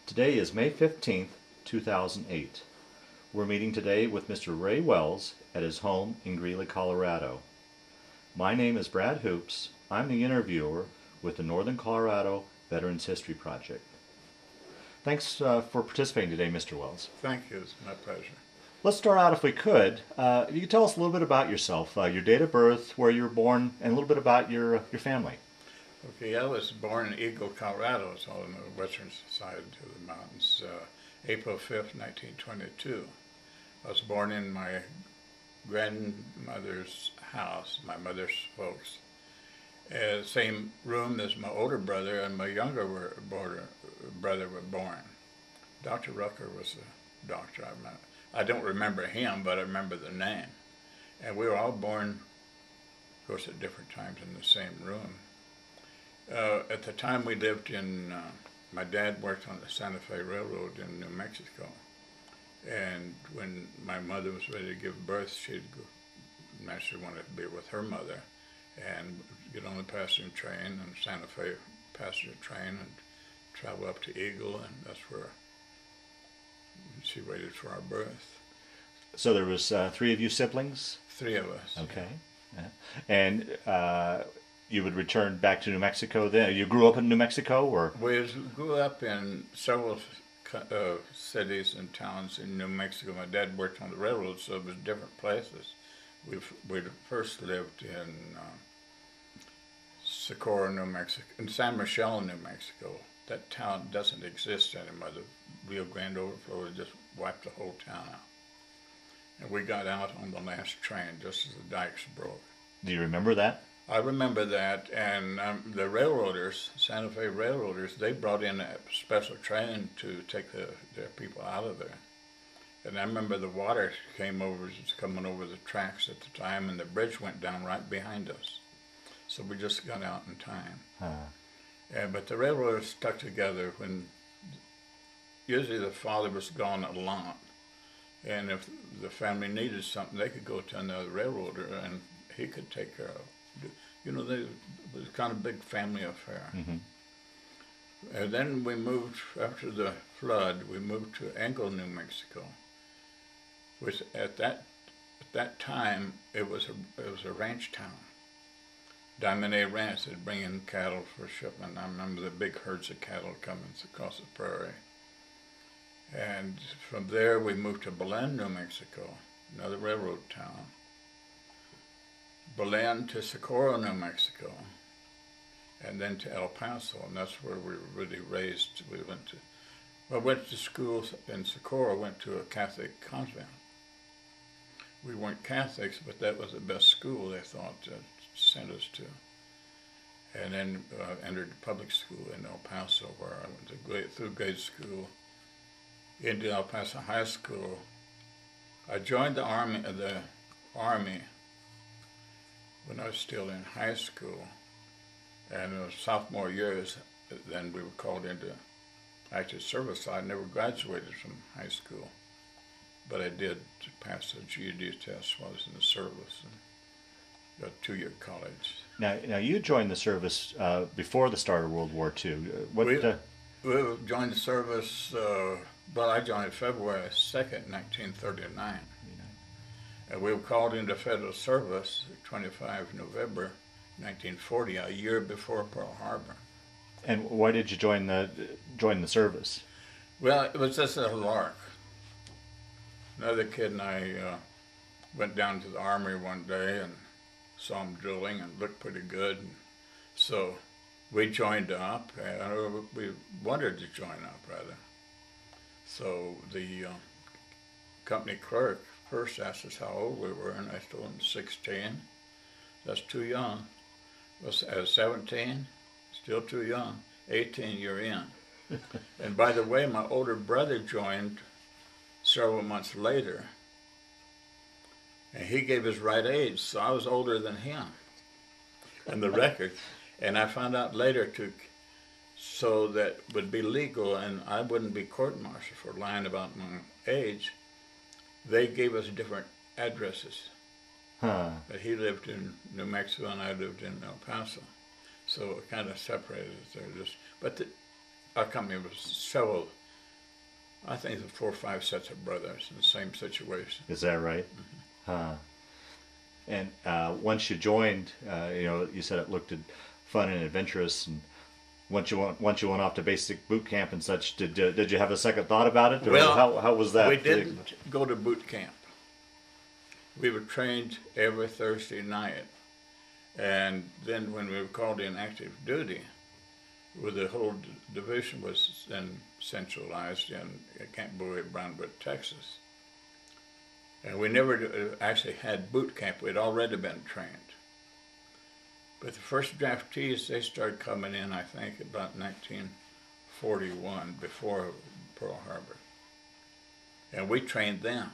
Today is May 15th, 2008. We're meeting today with Mr. Ray Wells at his home in Greeley, Colorado. My name is Brad Hoops. I'm the interviewer with the Northern Colorado Veterans History Project. Thanks for participating today, Mr. Wells. Thank you. It's my pleasure. Let's start out, if we could. You could tell us a little bit about yourself, your date of birth, where you were born, and a little bit about your family. Okay, I was born in Eagle, Colorado. It's all on the western side of the mountains, April 5th, 1922. I was born in my grandmother's house, my mother's folks. Same room as my older brother and my younger brother were born. Dr. Rucker was the doctor. I don't remember him, but I remember the name. And we were all born, of course, at different times in the same room. At the time we lived in, my dad worked on the Santa Fe Railroad in New Mexico. And when my mother was ready to give birth, she'd go, naturally wanted to be with her mother and get on the passenger train and Santa Fe passenger train and travel up to Eagle, and that's where she waited for our birth. So there was three of you siblings? Three of us. Okay. Yeah. And you would return back to New Mexico then? You grew up in New Mexico, or? We grew up in several cities and towns in New Mexico. My dad worked on the railroad, so it was different places. We first lived in Socorro, New Mexico, in San Michelle, New Mexico. That town doesn't exist anymore. The Rio Grande overflow just wiped the whole town out. And we got out on the last train just as the dikes broke. Do you remember that? I remember that, and the railroaders, Santa Fe railroaders, they brought in a special train to take their people out of there. And I remember the water came over, coming over the tracks at the time, and the bridge went down right behind us. So we just got out in time. But the railroaders stuck together when usually the father was gone a lot. And if the family needed something, they could go to another railroader and he could take care of it. You know, it was kind of a big family affair. Mm-hmm. And then we moved, after the flood, we moved to Engle, New Mexico, which at that time, it was a ranch town. Diamond A Ranch, they'd bring in cattle for shipment. I remember the big herds of cattle coming across the prairie. And from there, we moved to Belen, New Mexico, another railroad town. Belen to Socorro, New Mexico, and then to El Paso, and that's where we were really raised. I went to school in Socorro, went to a Catholic convent. We weren't Catholics, but that was the best school, they thought, to send us to. And then entered public school in El Paso, where I went through grade school, into El Paso High School. I joined the army when I was still in high school, and in the sophomore years, then we were called into active service. I never graduated from high school, but I did pass the GED test while I was in the service and got a 2-year college. Now you joined the service before the start of World War II. We joined the service, I joined February 2nd, 1939. And we were called into federal service 25 November 1940, a year before Pearl Harbor. And why did you join the service? Well, it was just a lark. Another kid and I went down to the army one day and saw them drilling and looked pretty good. And so we joined up, and we wanted to join up, rather. So the company clerk first asked us how old we were, and I told him 16. That's too young. At 17, still too young. 18, you're in. And by the way, my older brother joined several months later, and he gave his right age, so I was older than him in the record. And I found out later, so that would be legal and I wouldn't be court-martialed for lying about my age, they gave us different addresses. But he lived in New Mexico and I lived in El Paso. So it kind of separated us there. But our company was several I think the 4 or 5 sets of brothers in the same situation. Is that right? Huh. And once you joined, you said it looked fun and adventurous, and once you went off to basic boot camp and such, did you have a second thought about it? Or Well, how was that? We didn't go to boot camp. We were trained every Thursday night, and then when we were called in active duty, the whole division was then centralized in Camp Bowie, Brownwood, Texas. And we never actually had boot camp. We'd already been trained. But the first draftees, they started coming in, I think, about 1941, before Pearl Harbor. And we trained them.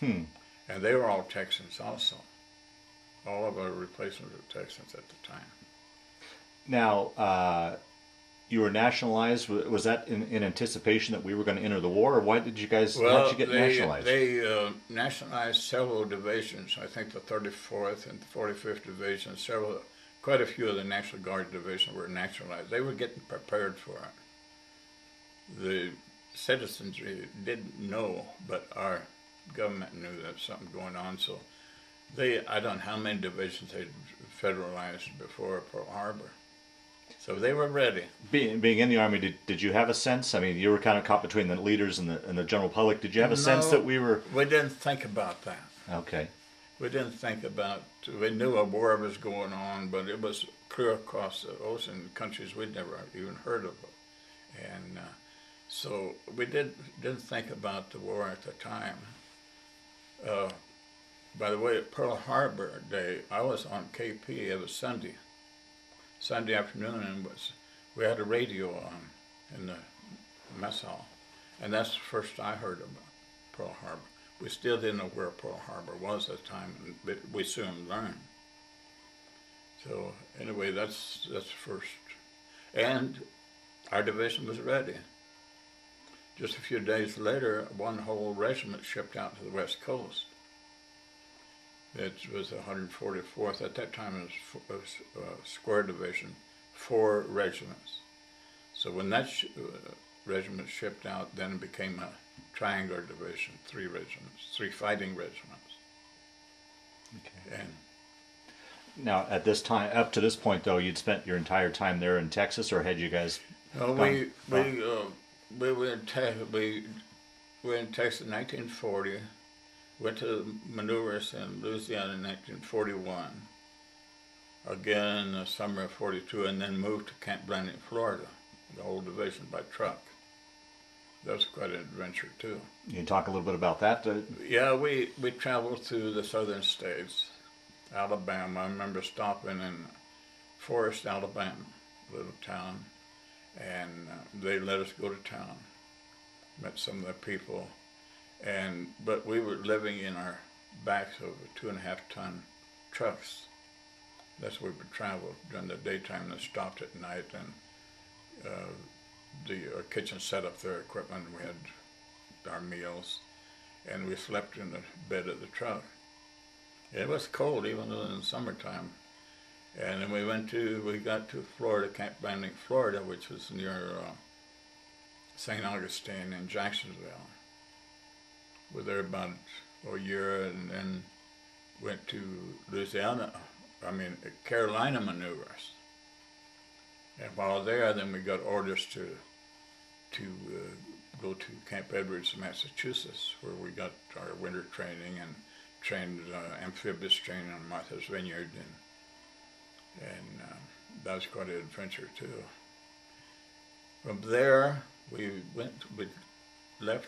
And they were all Texans also. All of our replacements were Texans at the time. Now, you were nationalized. Was that in anticipation that we were going to enter the war, or why did you guys? Well, how did you get nationalized? They nationalized several divisions. I think the 34th and the 45th Division, quite a few of the National Guard divisions were nationalized. They were getting prepared for it. The citizens didn't know, but our government knew that something going on. So I don't know how many divisions they federalized before Pearl Harbor. So they were ready. Being in the Army, did you have a sense? I mean, you were kind of caught between the leaders and the general public. Did you have a sense that we were? We didn't think about that. Okay. We didn't think about. We knew a war was going on, but it was clear across the ocean, countries we'd never even heard of, and so we didn't think about the war at the time. By the way, at Pearl Harbor Day, I was on KP. It was Sunday afternoon, and we had a radio on in the mess hall, and that's the first I heard about Pearl Harbor. We still didn't know where Pearl Harbor was at the time, but we soon learned. So anyway, that's first, and our division was ready. Just a few days later, one whole regiment shipped out to the West Coast. It was the 144th. At that time, it was a square division, 4 regiments. So when that regiment shipped out, then it became a triangular division, 3 regiments, 3 fighting regiments. Okay. And now, at this time, up to this point, though, you'd spent your entire time there in Texas, or had you guys? we were in Texas in 1940. Went to maneuvers in Louisiana in 1941, again in the summer of 42, and then moved to Camp Blanding, Florida, the whole division by truck. That was quite an adventure too. You can talk a little bit about that? Yeah, we traveled through the southern states, Alabama. I remember stopping in Forest, Alabama, a little town, and they let us go to town. Met some of the people. But we were living in our backs of 2.5-ton trucks. That's where we would travel during the daytime and stopped at night, and our kitchen set up their equipment. We had our meals, and we slept in the bed of the truck. It was cold, even though in the summertime. And then we got to Florida, Camp Blanding, Florida, which was near St. Augustine in Jacksonville. We were there about a year, and then went to Carolina maneuvers. And while there, then we got orders to go to Camp Edwards, Massachusetts, where we got our winter training and trained amphibious training on Martha's Vineyard, and that was quite an adventure too. From there, we left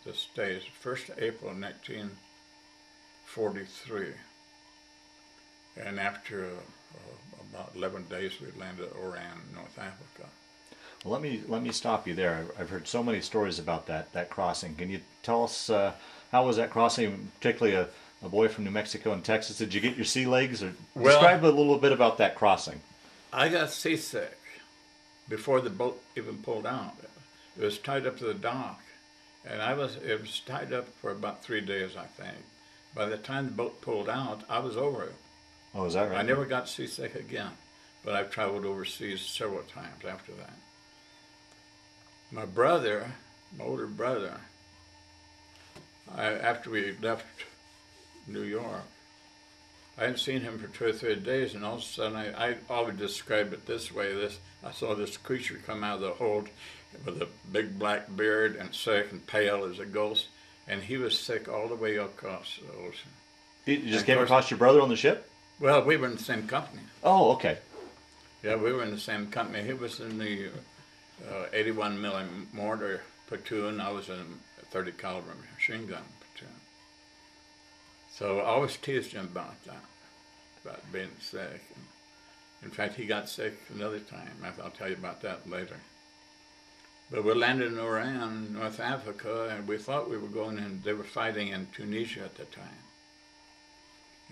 the States 1st April 1943, and after about 11 days we landed at Oran, North Africa. Well, let me stop you there. I've heard so many stories about that crossing. Can you tell us how was that crossing, particularly a boy from New Mexico and Texas? Did you get your sea legs? Or describe a little bit about that crossing. I got seasick before the boat even pulled out. It was tied up to the dock, and it was tied up for about 3 days, I think. By the time the boat pulled out, I was over it. Oh, is that right? I never got seasick again, but I've traveled overseas several times after that. My brother My older brother, after we left New York, I hadn't seen him for 2 or 3 days, and all of a sudden, I always describe it this way. I saw this creature come out of the hold with a big black beard and sick and pale as a ghost, and he was sick all the way across the ocean. You just came across your brother on the ship? Well, we were in the same company. Oh, okay. Yeah, we were in the same company. He was in the 81 mm mortar platoon. I was in a 30 caliber machine gun platoon. So I always teased him about that, about being sick. In fact, he got sick another time. I'll tell you about that later. But we landed in Oran, North Africa, and we thought we were going in. They were fighting in Tunisia at the time,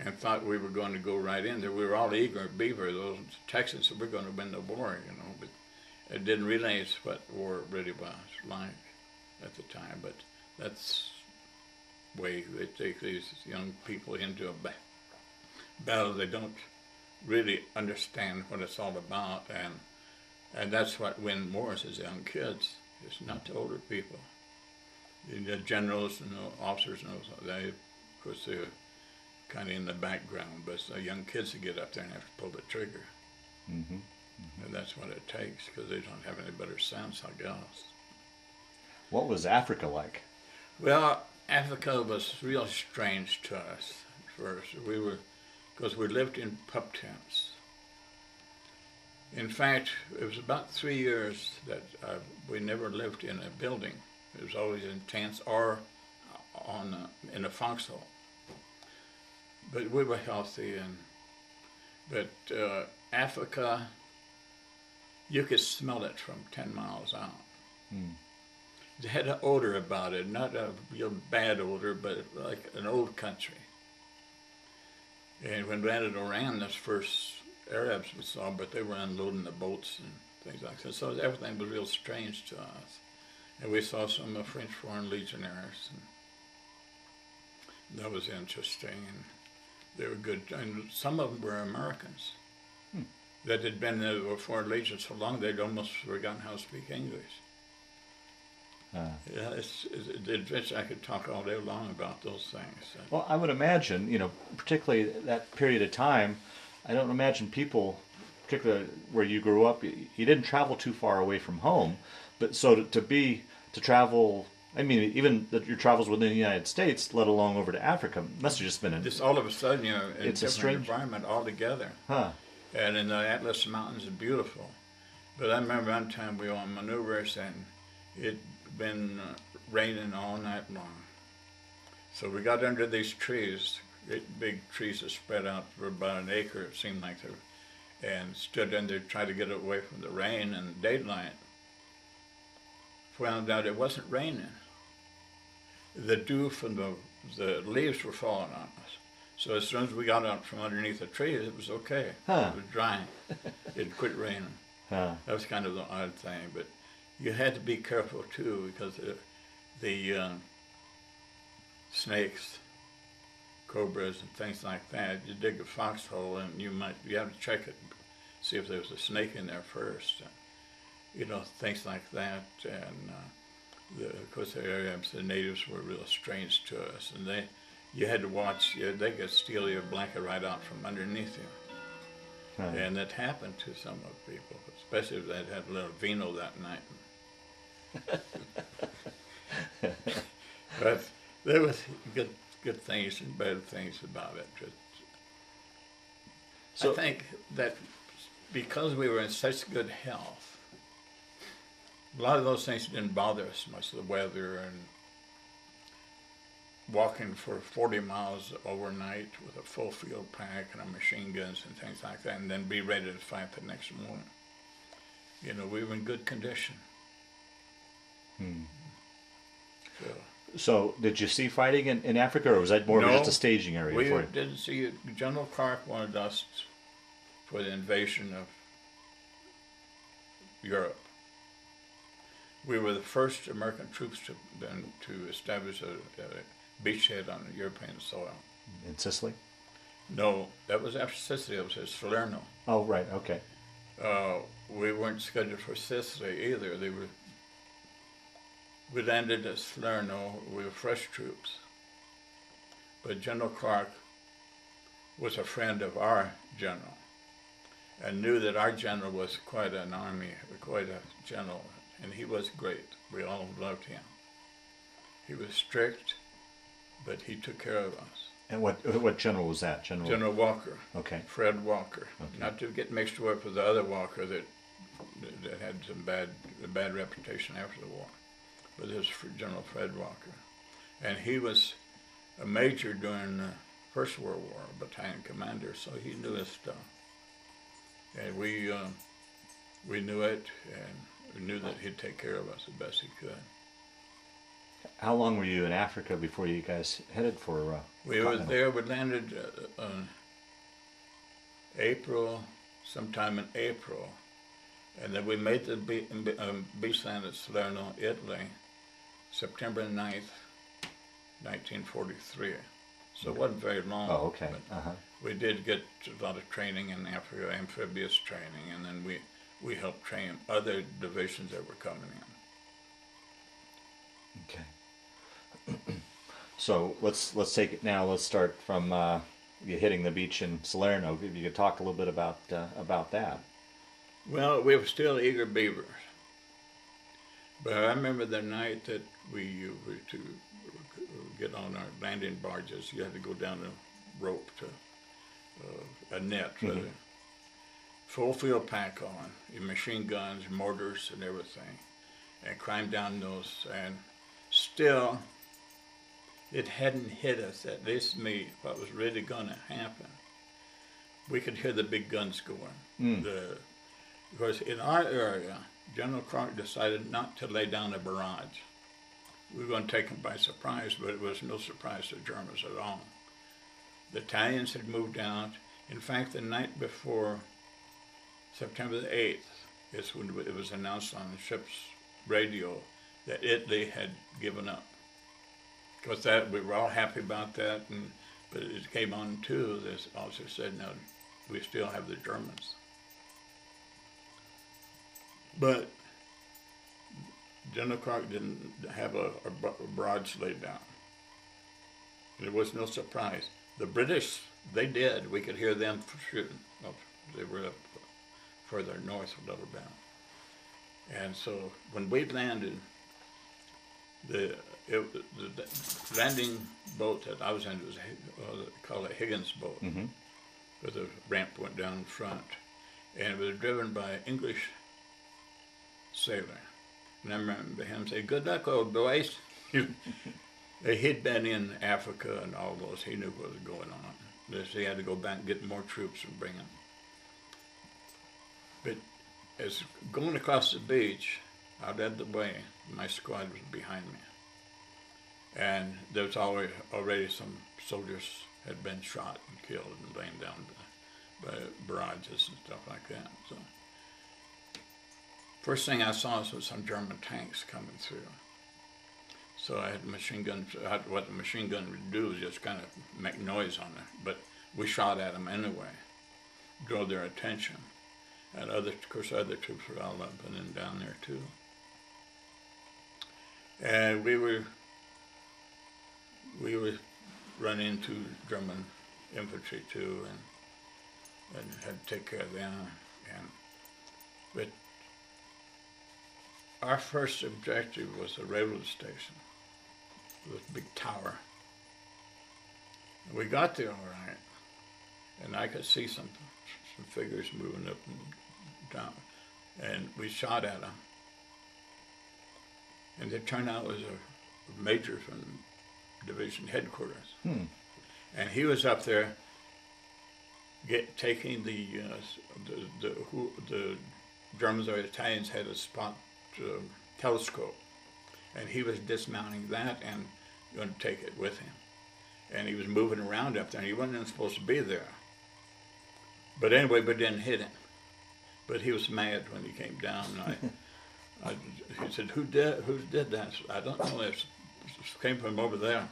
and thought we were going to go right in there. We were all eager, beaver, those Texans, so we're going to win the war, you know. But I didn't realize what war really was like at the time. But that's the way they take these young people into a battle. They don't really understand what it's all about, and that's what wins wars is young kids. It's not the older people. The generals and the officers and those, they, of course, they're kind of in the background, but it's the young kids that get up there and have to pull the trigger. Mm-hmm. Mm-hmm. And that's what it takes, because they don't have any better sense, I guess. What was Africa like? Well, Africa was real strange to us at first. Because we lived in pup tents. In fact, it was about 3 years that we never lived in a building. It was always in tents or in a foxhole. But we were healthy, but Africa, you could smell it from 10 miles out. Mm. It had an odor about it, not a real bad odor, but like an old country. And when we landed Oran, those first Arabs we saw, but they were unloading the boats and things like that. So everything was real strange to us. And we saw some French Foreign Legionnaires, and that was interesting. And they were good, and some of them were Americans that had been in the Foreign Legion so long they'd almost forgotten how to speak English. Yeah, it's the adventure. I could talk all day long about those things. Well, I would imagine, you know, particularly that period of time, I don't imagine people, particularly where you grew up, you didn't travel too far away from home, but so to travel, I mean, even your travels within the United States, let alone over to Africa, must have just been just all of a sudden, you know, in it's a different strange environment altogether. Huh. And in the Atlas Mountains is beautiful. But I remember one time we were on maneuvers and it'd been raining all night long. So we got under these trees, big trees that spread out for about an acre, it seemed like, and stood under to try to get away from the rain and daylight. Found out it wasn't raining. The dew from the leaves were falling on us. So as soon as we got out from underneath the trees, it was okay. Huh. It was drying. It quit raining. Huh. That was kind of the odd thing, but you had to be careful too, because the snakes, cobras, and things like that. You dig a foxhole, and you have to check it, see if there was a snake in there first. You know, things like that. And of course, the Arabs, the natives, were real strange to us, and you had to watch. They could steal your blanket right out from underneath you. Right. And that happened to some of the people, especially if they'd had a little vino that night. But there was good things and bad things about it. So I think that because we were in such good health, a lot of those things didn't bother us much, the weather and walking for 40 miles overnight with a full field pack and machine guns and things like that, and then be ready to fight the next morning. You know, we were in good condition. So did you see fighting in Africa, or was that more of just a staging area for it? We didn't see it. General Clark wanted us for the invasion of Europe. We were the first American troops to establish a beachhead on European soil. In Sicily? No, that was after Sicily. It was at Salerno. Oh, right, okay. We weren't scheduled for Sicily either. we landed at Salerno with fresh troops. But General Clark was a friend of our general and knew that our general was quite an army, quite a general, and he was great. We all loved him. He was strict, but he took care of us. And what general was that? General Walker. Okay. Fred Walker. Okay. Not to get mixed up with the other Walker that had some bad reputation after the war, but this was General Fred Walker. And he was a major during the First World War, a battalion commander, so he knew his stuff. And we knew it, and we knew that he'd take care of us the best he could. How long were you in Africa before you guys headed for? We were there. We landed sometime in April, and then we made the beach land at Salerno, Italy, September 9th, 1943. So it wasn't very long. Oh, okay. We did get a lot of training in Africa, amphibious training, and then we helped train other divisions that were coming in. Okay. So let's take it now. Let's start from you hitting the beach in Salerno. If you could talk a little bit about that. Well, we were still eager beavers, but I remember the night that we were to get on our landing barges. You had to go down a rope to a net with a full field pack on, your machine guns, mortars, and everything, and climb down those. And still, it hadn't hit us, at least me, what was really going to happen. We could hear the big guns going. Because in our area, General Clark decided not to lay down a barrage. We were going to take them by surprise, but it was no surprise to the Germans at all. The Italians had moved out. In fact, the night before September the 8th is when it was announced on the ship's radio that Italy had given up. Because that, we were all happy about that, but it came on too, this officer said, no, we still have the Germans. But General Clark didn't have a barrage laid down. There was no surprise. The British, they did. We could hear them shooting. They were up further north a little bit. And so when we landed, the landing boat that I was in was called a Higgins Boat, with a ramp went down in front, and it was driven by an English sailor. And I remember him say, "Good luck, old boys." He'd been in Africa and all those. He knew what was going on. He had to go back and get more troops and bring them. But as going across the beach, I led the way. My squad was behind me. And there was already some soldiers had been shot and killed and laying down by barrages and stuff like that. So first thing I saw was some German tanks coming through. So I had machine guns. What the machine gun would do is just kind of make noise on it. But we shot at them anyway, draw their attention. And of course, other troops were all up and then down there too. And we would run into German infantry too, and had to take care of them. But our first objective was a railroad station with a big tower. And we got there all right, and I could see some figures moving up and down, and we shot at them. And it turned out it was a major from division headquarters, and he was up there taking the Germans or Italians had a spot telescope, and he was dismounting that and going to take it with him, and he was moving around up there, and he wasn't even supposed to be there. But anyway, we didn't hit him. But he was mad when he came down, and he said, "Who did that?" I don't know. It came from over there.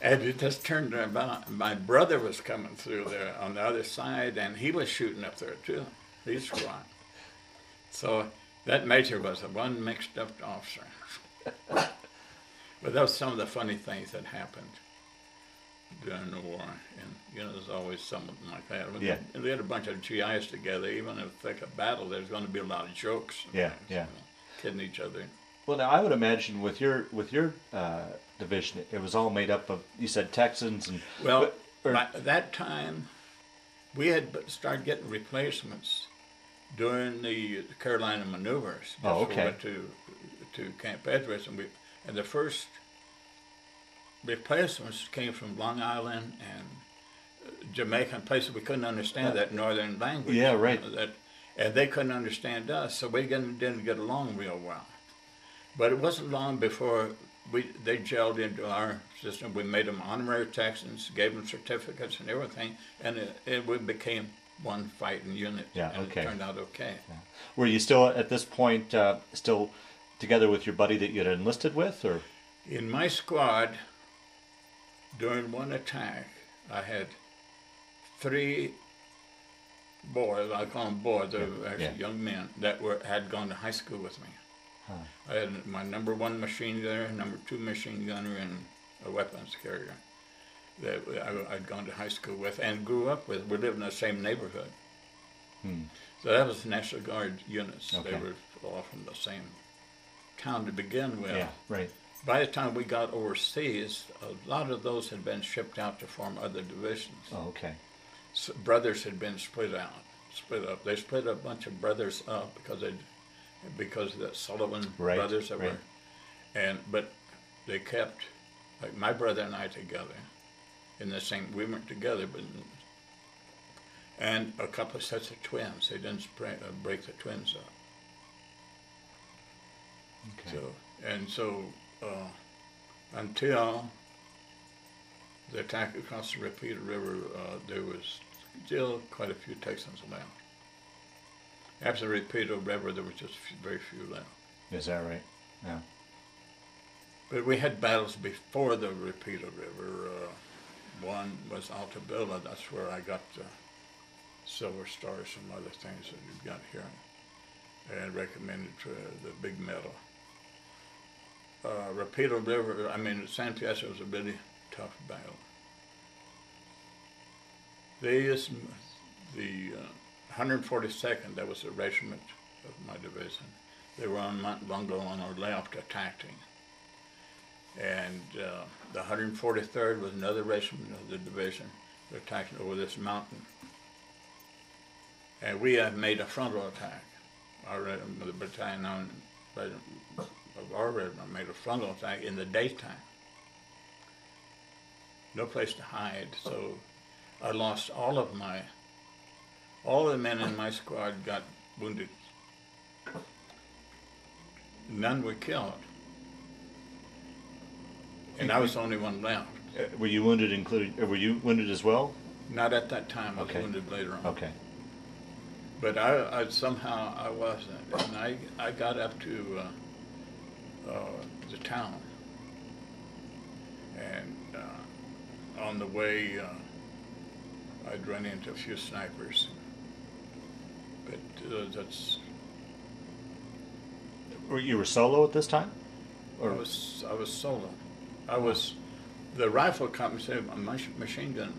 And it just turned about. My brother was coming through there on the other side, and he was shooting up there too. He's squad. So That major was the one mixed up officer. But that was some of the funny things that happened during the war. And, you know, there's always something like that. Yeah. We had a bunch of GIs together. Even in the thick of battle, there's going to be a lot of jokes. Yeah, things, yeah. you know, kidding each other. Well, now I would imagine with your division, it was all made up of, you said Texans and... Well, by that time, we had started getting replacements during the Carolina maneuvers. Oh, okay. We went to Camp Edwards, and the first replacements came from Long Island and Jamaica, places we couldn't understand that northern language. Yeah, right. And they couldn't understand us, so we didn't get along real well. But it wasn't long before they gelled into our system. We made them honorary Texans, gave them certificates and everything, and we became one fighting unit. Yeah, and okay. It turned out okay. Yeah. Were you still, at this point, still together with your buddy that you had enlisted with, or? In my squad, during one attack, I had 3 boys, I call them boys, they were actually young men, that had gone to high school with me. Huh. I had my number 1 machine gunner, number 2 machine gunner, and a weapons carrier that I'd gone to high school with and grew up with. We lived in the same neighborhood. So that was National Guard units. Okay. They were all from the same town to begin with. Yeah, right. By the time we got overseas, a lot of those had been shipped out to form other divisions. Oh, okay. So brothers had been split up. They split a bunch of brothers up because of the Sullivan brothers that were, but they kept, like my brother and I together in the same. We weren't together, but and a couple of sets of twins. They didn't break the twins up. Okay. So until the attack across the Repeater River, there was still quite a few Texans left. After the Repeater River, there was just very few left. Is that right? Yeah. But we had battles before the Repeater River. One was Altabilla. That's where I got the Silver Stars, some other things that you've got here, and recommended for the big medal. Repeater River, San Pietro was a really tough battle. The 142nd, that was the regiment of my division. They were on Mount Lungo on our left attacking. And the 143rd was another regiment of the division. They're attacking over this mountain. And we had made a frontal attack. The battalion of our regiment made a frontal attack in the daytime. No place to hide, so I lost all of the men in my squad got wounded. None were killed. And I was the only one left. Were you wounded were you wounded as well? Not at that time, I was wounded later on. Okay. But I somehow I wasn't. And I got up to the town. And on the way, I'd run into a few snipers. But that's... You were solo at this time? Or? I was solo. The rifle company, my machine gun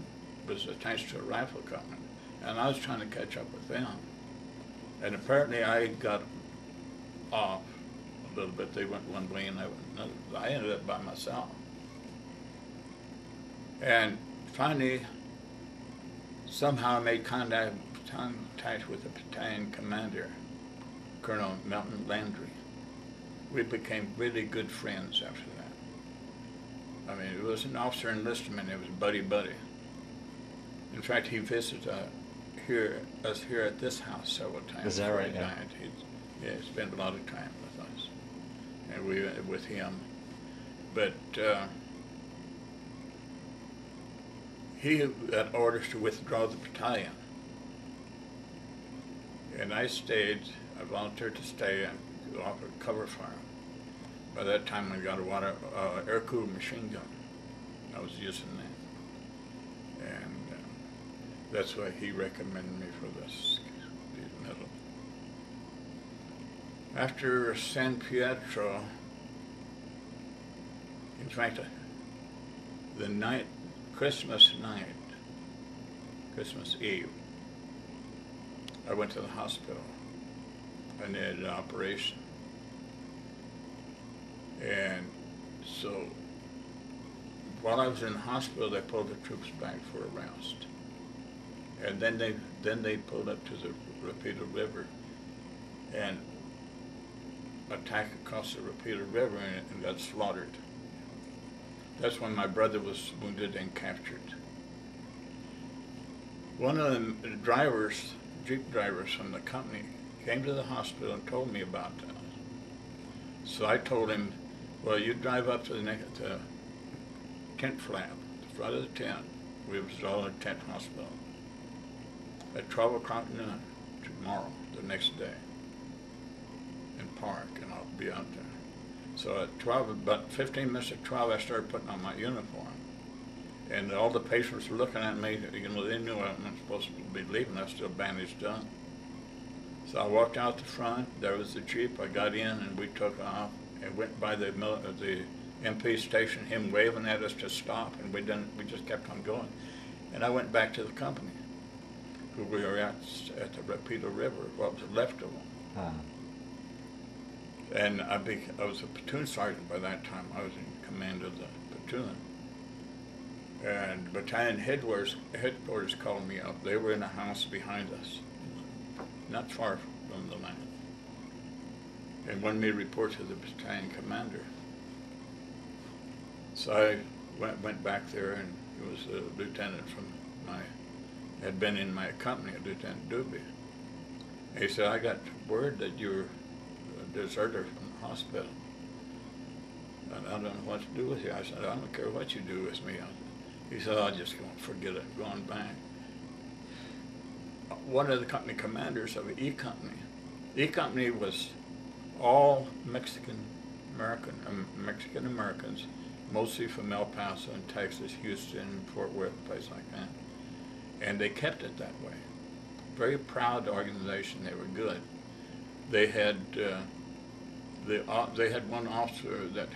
was attached to a rifle company, and I was trying to catch up with them. And apparently I got off a little bit. They went one way and I went another. I ended up by myself. And finally, somehow I made contact with the battalion commander, Colonel Melton Landry. We became really good friends after that. It was an officer enlistment. It was buddy-buddy. In fact, he visited us here at this house several times. Is that right? He died. He spent a lot of time with us, and we with him. But he got orders to withdraw the battalion, and I stayed. I volunteered to stay and offer cover fire. By that time, I got a air-cooled machine gun. I was using that, and that's why he recommended me for this medal. After San Pietro, in fact, the night, Christmas Eve, I went to the hospital. I needed an operation. And so while I was in the hospital, they pulled the troops back for a rest. And then they pulled up to the Rapido River and attacked across the Rapido River and got slaughtered. That's when my brother was wounded and captured. One of the drivers, Jeep drivers from the company, came to the hospital and told me about that. So I told him, well, you drive up to the tent flap, the front of the tent. We was all in a tent hospital. At 12 o'clock noon tomorrow, the next day, and park, and I'll be out there. So at 12, about 15 minutes at 12, I started putting on my uniform. And all the patients were looking at me, you know, they knew I wasn't supposed to be leaving, I was still bandaged up. So I walked out the front, there was the Jeep, I got in and we took off and went by the MP station, him waving at us to stop, and we just kept on going. And I went back to the company, who we were at the Rapido River, what was left of them. And I was a platoon sergeant by that time. I was in command of the platoon. And battalion headquarters called me up. They were in a house behind us, not far from the line, and wanted me to report to the battalion commander. So I went back there, and it was a lieutenant had been in my company, Lieutenant Doobie. He said, I got word that you're a deserter from the hospital. And I don't know what to do with you. I said, I don't care what you do with me. He said, I'll just go and forget it, going back. One of the company commanders of E Company. E Company was all Mexican Americans, mostly from El Paso and Texas, Houston, Fort Worth, a place like that. And they kept it that way. Very proud organization. They were good. They had one officer that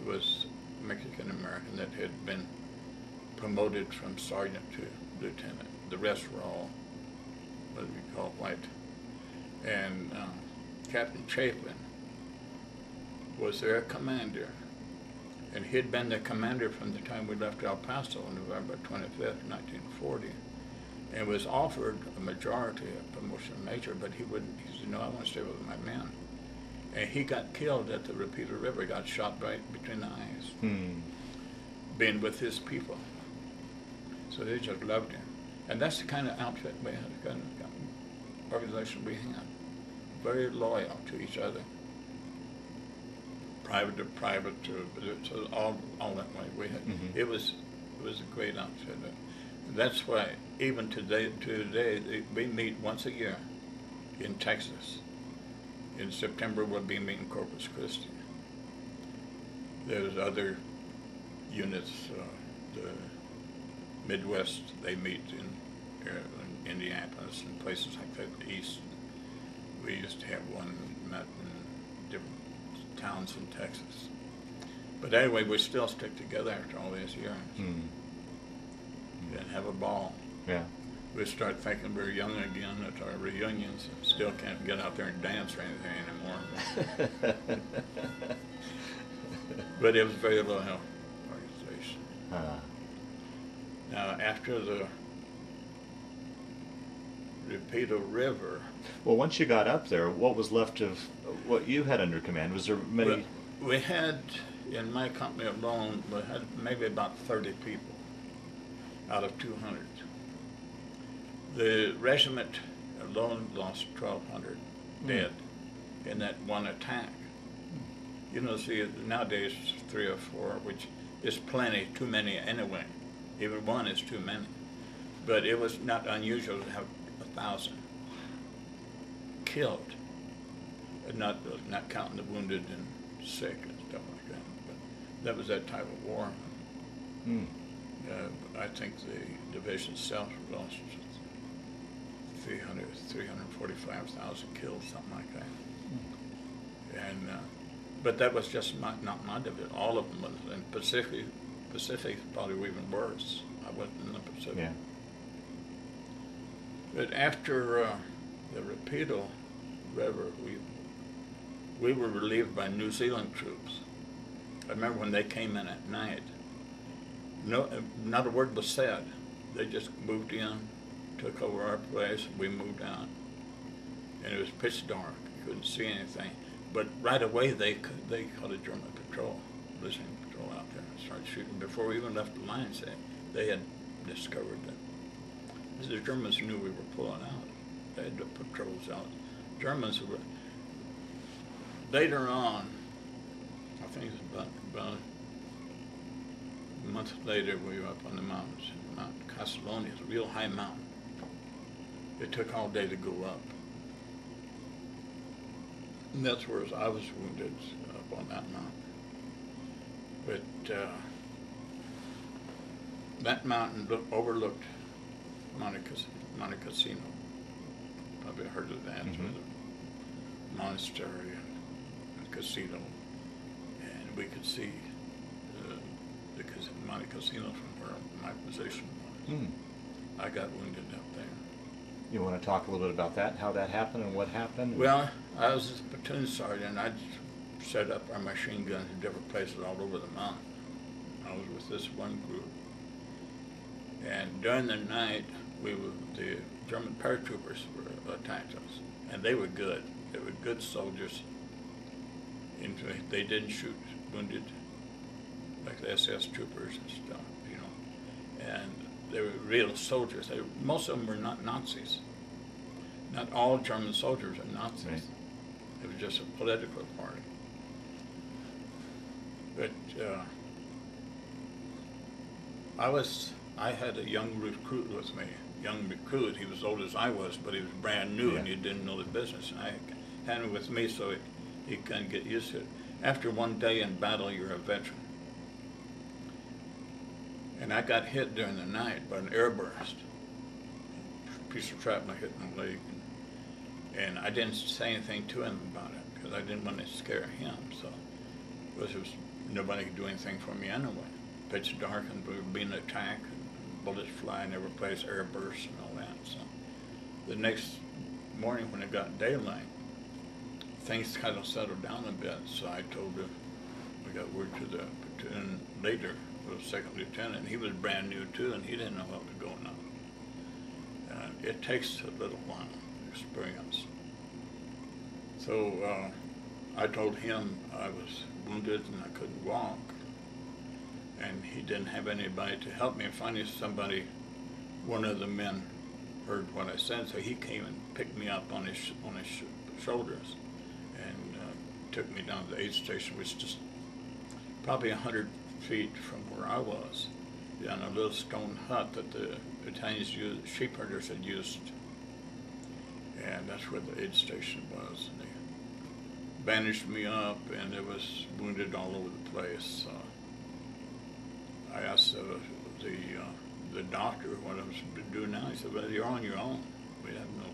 was Mexican American that had been promoted from sergeant to lieutenant. The rest were all what we call white. And Captain Chapin was their commander. And he'd been the commander from the time we left El Paso on November 25th, 1940. And was offered a majority, a promotion of major, but he wouldn't. He said, no, I want to stay with my men. And he got killed at the Rapido River, got shot right between the eyes, being with his people. So they just loved him. And that's the kind of outfit we had, the kind of organization we had. Very loyal to each other. Private to private, so all that way. We had, it was a great outfit. That's why even today we meet once a year in Texas. In September we'll be meeting Corpus Christi. There's other units, the Midwest, they meet in Indianapolis and places like that, the East. We used to have one met in different towns in Texas. But anyway, we still stick together after all these years. And have a ball. Yeah. We start thinking we're young again at our reunions and still can't get out there and dance or anything anymore. But it was a very loyal organization. Now, after the Rapido River... Well, once you got up there, what was left of what you had under command? Was there many... We had, in my company alone, we had maybe about 30 people out of 200. The regiment alone lost 1,200 dead in that one attack. You know, see, nowadays 3 or 4, which is plenty, too many anyway. Even one is too many. But it was not unusual to have 1,000 killed, not counting the wounded and sick and stuff like that. But that was that type of war. I think the division itself lost 345,000 killed, something like that. And but that was just not my division. All of them was in Pacific. Pacific probably were even worse. I wasn't in the Pacific. Yeah. But after the Rapido River, we were relieved by New Zealand troops. I remember when they came in at night. No, not a word was said. They just moved in, took over our place, we moved out. And it was pitch dark. You couldn't see anything. But right away they caught a German patrol, listening patrol out there, and started shooting. Before we even left the lines, they had discovered that the Germans knew we were pulling out. They had the patrols out. Germans were, later on, I think it was about a month later, we were up on the mountains. Mount Castello is a real high mountain. It took all day to go up. And that's where I was wounded, up on that mountain. But that mountain overlooked Monte Castello. Probably heard of that. Mm-hmm. With a monastery and casino, and we could see the Monte Castello from where my position was. Mm. I got wounded up there. You want to talk a little bit about that, how that happened and what happened? Well, I was a platoon sergeant. I'd set up our machine guns in different places all over the mountain. I was with this one group. And during the night, the German paratroopers attacked us. And they were good. They were good soldiers. They didn't shoot wounded like the SS troopers and stuff, you know. And they were real soldiers. Most of them were not Nazis. Not all German soldiers are Nazis. Right. It was just a political party. But I had a young recruit with me. Young recruit, he was as old as I was, but he was brand new, and he didn't know the business. And I had him with me so he couldn't get used to it. After one day in battle, you're a veteran. And I got hit during the night by an airburst. A piece of shrapnel hit my leg. And I didn't say anything to him about it because I didn't want to scare him. So, because nobody could do anything for me anyway. Pitch dark and we were being attacked, and bullets flying every place, airbursts and all that. So, the next morning when it got daylight, things kind of settled down a bit. So I told him, we got word to the platoon leader, the second lieutenant. He was brand new too, and he didn't know what was going on. It takes a little while, experience. So I told him I was wounded and I couldn't walk, and he didn't have anybody to help me. And finally, one of the men heard what I said, so he came and picked me up on his shoulders and took me down to the aid station, which is just probably 100 feet from where I was, down a little stone hut that the Italians sheep herders had used, and that's where the aid station was. And they bandaged me up, and it was wounded all over the place. I asked the doctor what I was to do now. He said, "Well, you're on your own. We have no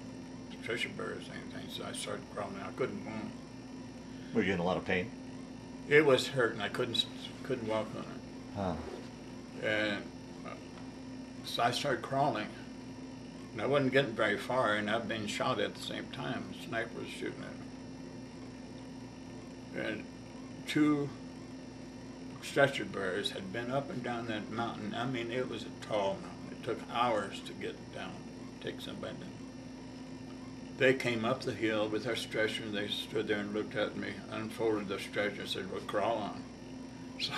stretcher bearers or anything." So I started crawling. I couldn't walk. Were you in a lot of pain? It was hurting. I couldn't walk on it. Huh. And so I started crawling, and I wasn't getting very far, and I've been shot at the same time. The sniper was shooting at me. And 2 stretcher bearers had been up and down that mountain. I mean, it was a tall mountain. It took hours to get down, take somebody down. They came up the hill with their stretcher, and they stood there and looked at me, unfolded the stretcher, and said, "Well, crawl on." So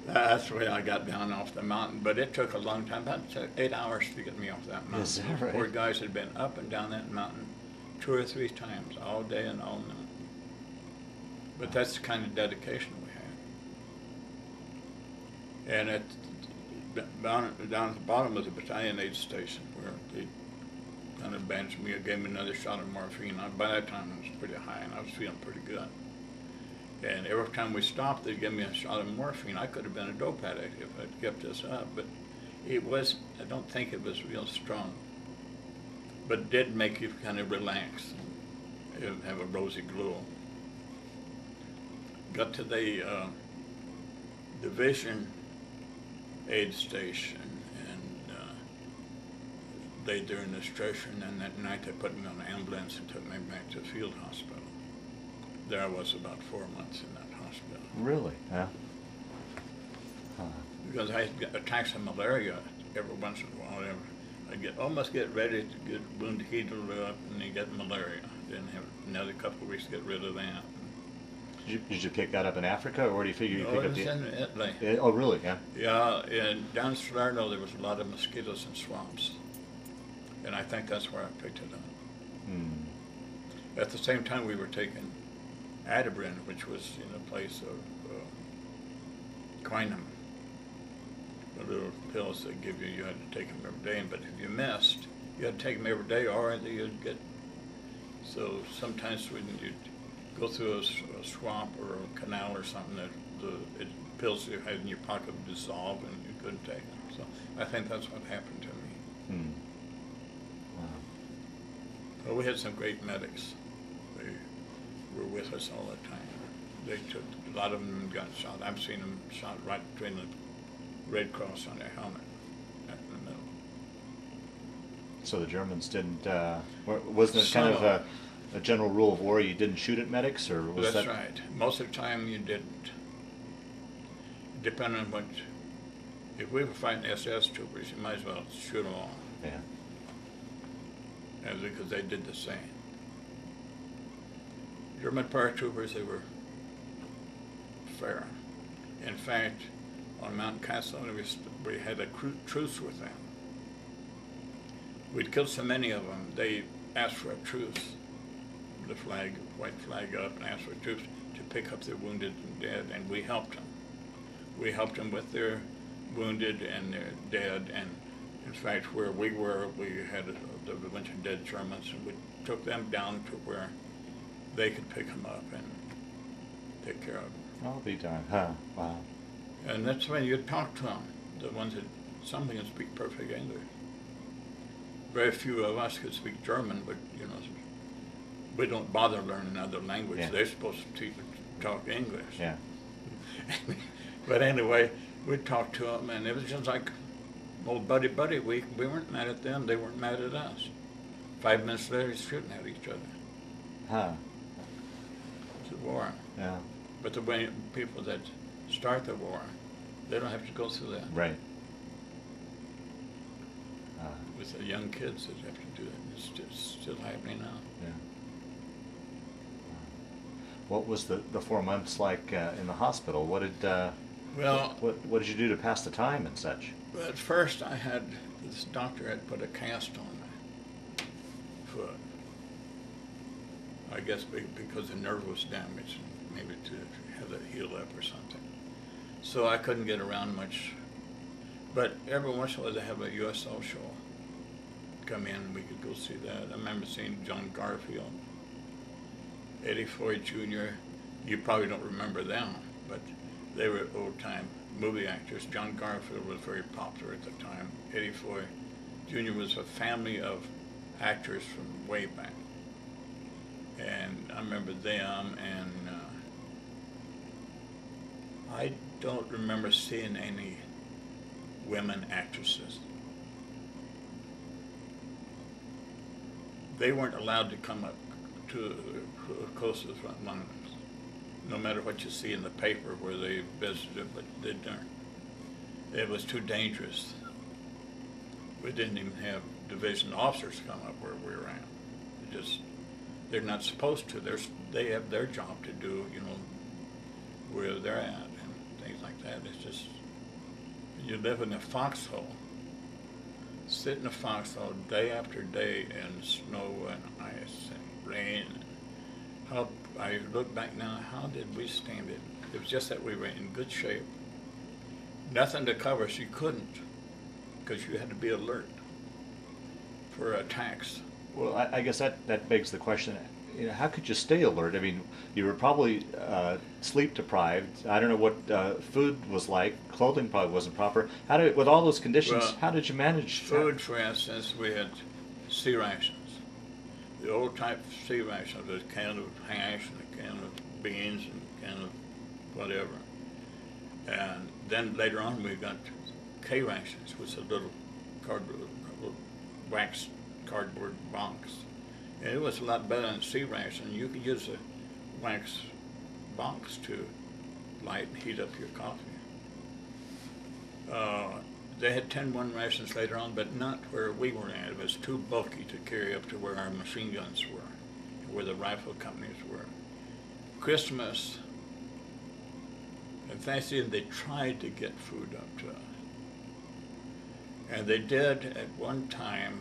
that's the way I got down off the mountain. But it took a long time. About 8 hours to get me off that mountain. Is that right? Poor guys had been up and down that mountain 2 or 3 times, all day and all night. But that's the kind of dedication we had. And down at the bottom of the battalion aid station, where they kind of bandaged me, gave me another shot of morphine. By that time, I was pretty high, and I was feeling pretty good. And every time we stopped, they'd give me a shot of morphine. I could have been a dope addict if I'd kept this up, but it was, I don't think it was real strong. But it did make you kind of relax and have a rosy glow. got to the division aid station, and they did their administration, and that night they put me on an ambulance and took me back to the field hospital. There I was about 4 months in that hospital. Really? Yeah. Huh. Because I get attacks of malaria every once in a while. I'd almost get ready to get wound healed up, and then get malaria. Then have another couple of weeks to get rid of that. Did you pick that up in Africa, or do you figure you pick up the? In Italy. Oh, really? Yeah. Yeah, and down in Salerno there was a lot of mosquitoes and swamps, and I think that's where I picked it up. Hmm. At the same time, we were taking Adabrin, which was in a place of quinine. The little pills they give you, you had to take them every day, but if you missed, you had to take them every day, or you'd get. So sometimes when you'd go through a swamp or a canal or something, that the pills you had in your pocket would dissolve and you couldn't take them. So I think that's what happened to me. Hmm. Wow. Well, we had some great medics. They were with us all the time. They took, a lot of them got shot. I've seen them shot right between the Red Cross on their helmet, right in the middle. So the Germans didn't, wasn't it kind of a general rule of war, you didn't shoot at medics, or was That's that? right. Most of the time you didn't. Depending on what, if we were fighting SS troopers, you might as well shoot them all. Yeah. Because they did the same. German paratroopers, they were fair. In fact, on Mount Castello, we had a truce with them. We'd killed so many of them, they asked for a truce, the flag, white flag up, and asked for a truce to pick up their wounded and dead, and we helped them. We helped them with their wounded and their dead, and in fact, where we were, we had a bunch of dead Germans, and we took them down to where they could pick them up and take care of them. I'll be darned. Huh. Wow. And that's when you talk to them, the ones that, some can speak perfect English. Very few of us could speak German, but you know, we don't bother learning another language. Yeah. They're supposed to talk English. Yeah. But anyway, we'd talk to them, and it was just like old buddy. We weren't mad at them, they weren't mad at us. 5 minutes later, he's shooting at each other. Huh. It's a war. Yeah. But the way people that start the war, they don't have to go through that. Right. With the young kids that have to do it, it's just still happening now. Yeah. What was the 4 months like in the hospital? What did what did you do to pass the time and such? Well, at first I had, this doctor had put a cast on my foot. I guess because the nerve was damaged, maybe to have it heal up or something. So I couldn't get around much. But every once in a while they have a USO show come in, we could go see that. I remember seeing John Garfield, Eddie Foy Jr. You probably don't remember them, but they were old-time movie actors. John Garfield was very popular at the time. Eddie Foy Jr. was a family of actors from way back. And I remember them, and I don't remember seeing any women actresses. They weren't allowed to come up to close to the front lines, no matter what you see in the paper where they visited, but they didn't. It was too dangerous. We didn't even have division officers come up where we were at. They're not supposed to. They have their job to do, you know, where they're at and things like that. It's just, you live in a foxhole. Sit in a foxhole day after day in snow and ice and rain. How I look back now, how did we stand it? It was just that we were in good shape. Nothing to cover us. You couldn't, because you had to be alert for attacks. Well, I guess that begs the question, you know, how could you stay alert? I mean, you were probably sleep deprived. I don't know what food was like. Clothing probably wasn't proper. With all those conditions, well, how did you manage? Food, for instance, we had sea rations. The old type sea rations, a can of hash and a can of beans and a can of whatever. And then later on we got K rations, which is a little cardboard, wax cardboard box. And it was a lot better than C ration. You could use a wax box to light and heat up your coffee. They had 10-1 rations later on, but not where we were at. It was too bulky to carry up to where our machine guns were, where the rifle companies were. Christmas and Thanksgiving, they tried to get food up to us. And they did at one time.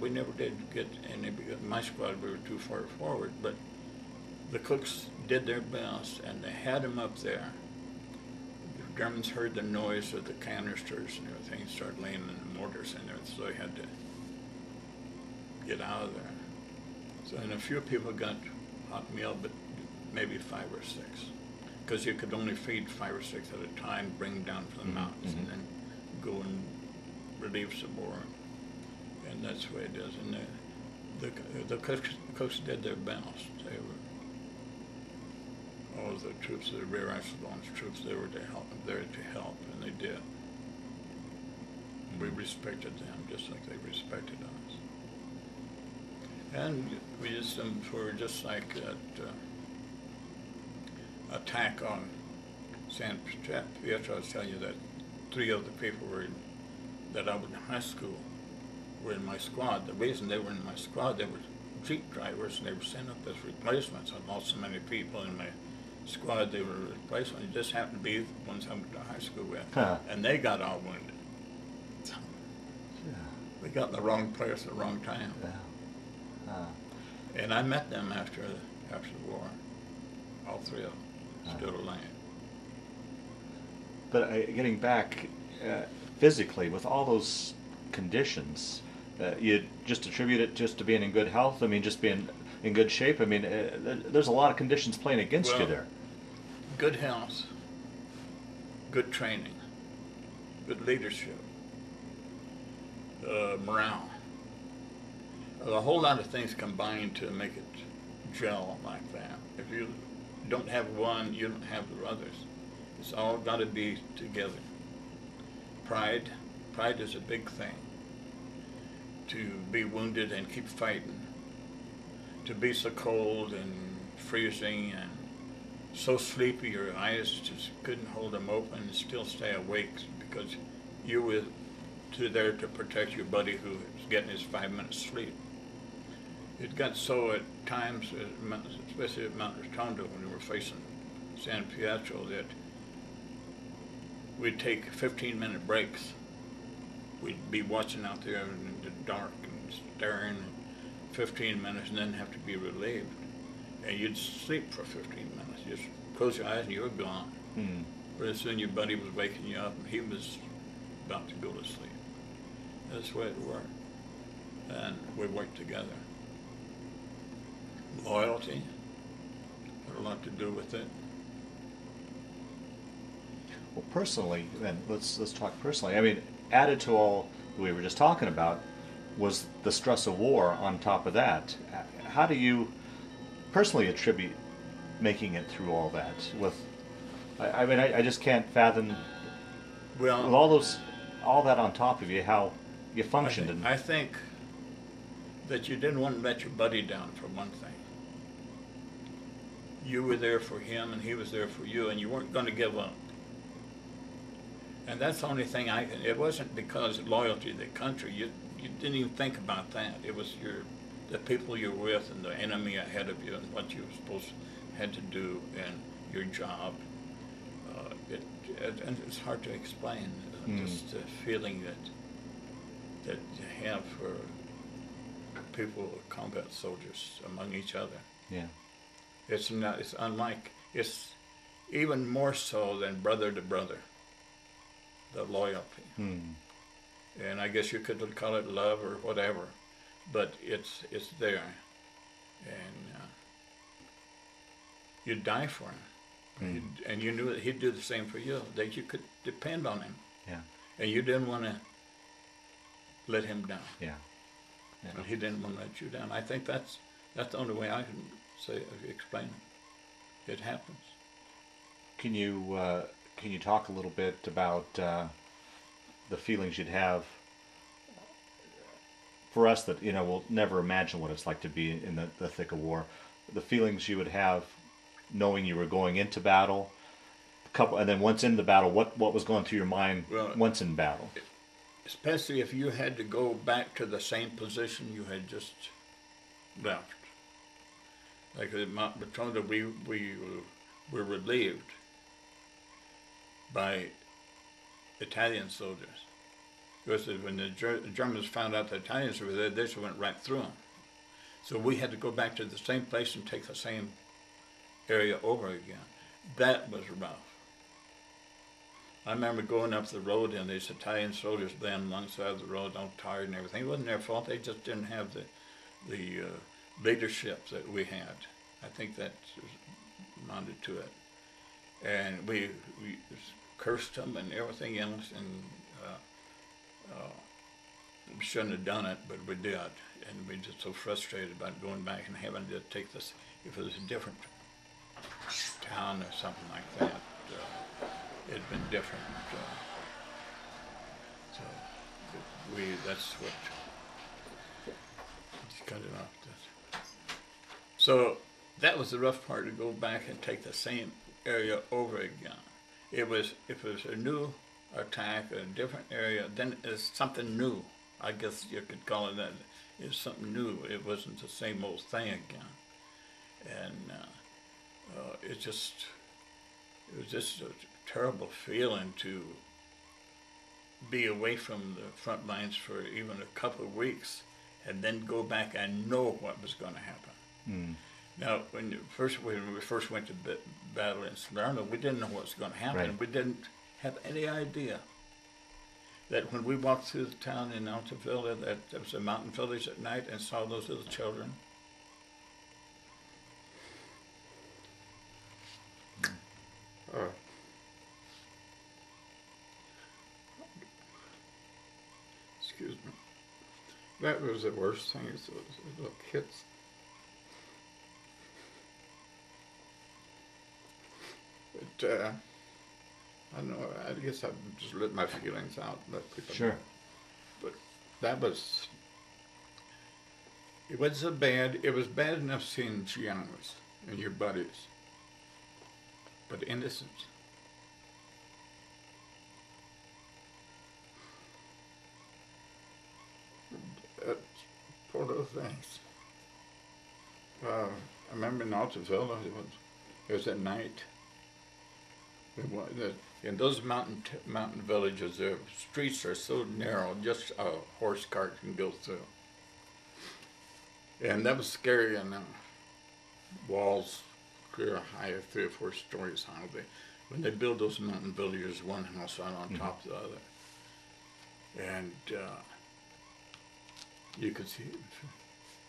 We never did get any, because my squad, we were too far forward, but the cooks did their best, and they had them up there. The Germans heard the noise of the canisters and everything, started laying in the mortars in there, so they had to get out of there. So, and a few people got hot meal, but maybe 5 or 6, because you could only feed 5 or 6 at a time, bring them down from the mountains, and then go and relieve some more. And that's the way it is. And the cooks did their best. They were, all of the troops, the rear echelon troops, they were there to help, and they did. And we respected them just like they respected us. And we used them for just like that attack on San Pietro. I was telling you that 3 of the people that I was in high school were in my squad. The reason they were in my squad, they were Jeep drivers, and they were sent up as replacements. I lost so many people in my squad, they were replacements. It just happened to be the ones I went to high school with. And they got all wounded. So we got in the wrong place at the wrong time. And I met them after the war. All 3 of them still alive. But getting back, physically, with all those conditions, you just attribute it just to being in good health? I mean, just being in good shape? I mean, there's a lot of conditions playing against you there. Good health, good training, good leadership, morale. A whole lot of things combine to make it gel like that. If you don't have one, you don't have the others. It's all got to be together. Pride is a big thing. To be wounded and keep fighting. To be so cold and freezing and so sleepy your eyes just couldn't hold them open and still stay awake because you were there to protect your buddy who was getting his 5 minutes sleep. It got so at times, especially at Mount Rotondo when we were facing San Pietro, that we'd take 15-minute breaks. We'd be watching out there in the dark and staring 15 minutes and then have to be relieved. And you'd sleep for 15 minutes. You just close your eyes and you were gone. Pretty soon your buddy was waking you up and he was about to go to sleep. That's the way it worked. And we worked together. Loyalty had a lot to do with it. Well, personally, then let's talk personally. I mean, added to all we were just talking about was the stress of war on top of that. How do you personally attribute making it through all that? I mean, I just can't fathom, with all that on top of you, how you functioned. I think that you didn't want to let your buddy down, for one thing. You were there for him and he was there for you, and you weren't going to give up. And that's the only thing it wasn't because of loyalty to the country. You didn't even think about that. It was the people you're with and the enemy ahead of you and what you were had to do and your job. And it's hard to explain, just the feeling that you have for people, combat soldiers among each other. Yeah. It's even more so than brother to brother. The loyalty. And I guess you could call it love or whatever, but it's there. And you'd die for him. And you knew that he'd do the same for you, that you could depend on him. Yeah. And you didn't want to let him down. Yeah. And he didn't want to let you down. I think that's the only way I can explain it. It happens. Can you talk a little bit about the feelings you'd have for us that we'll never imagine what it's like to be in the thick of war, the feelings you would have knowing you were going into battle, and then once in the battle, what was going through your mind once in battle? Especially if you had to go back to the same position you had just left. Like at Mount Batonda, we were relieved by Italian soldiers. Because when the Germans found out the Italians were there, they just went right through them. So we had to go back to the same place and take the same area over again. That was rough. I remember going up the road and these Italian soldiers laying alongside of the road, all tired and everything. It wasn't their fault. They just didn't have the leadership that we had. I think that amounted to it. And we cursed them and everything else, and we shouldn't have done it, but we did. And we were just so frustrated about going back and having to take this. If it was a different town or something like that, it'd been different. So that's what, let's cut it off. So that was the rough part, to go back and take the same area over again. If it was a new attack, a different area, then it's something new. I guess you could call it that. It's something new. It wasn't the same old thing again. And it was just a terrible feeling to be away from the front lines for even a couple of weeks and then go back and know what was going to happen. Mm. Now, when we first went to battle in Salerno, we didn't know what was going to happen. Right. We didn't have any idea that when we walked through the town in Altavilla, that there was a mountain village at night, and saw those little children. Excuse me. That was the worst thing, is those little kids. But I don't know, I guess I just let my feelings out, let people know. But that was, it was so bad. It was bad enough seeing youngs and your buddies, but innocent. Poor little things. I remember in Altavilla, it was at night. In those mountain villages, the streets are so narrow, just a horse cart can go through. And that was scary, and walls clear high, 3 or 4 stories high. When they build those mountain villages, one house right on top of the other. And you could see,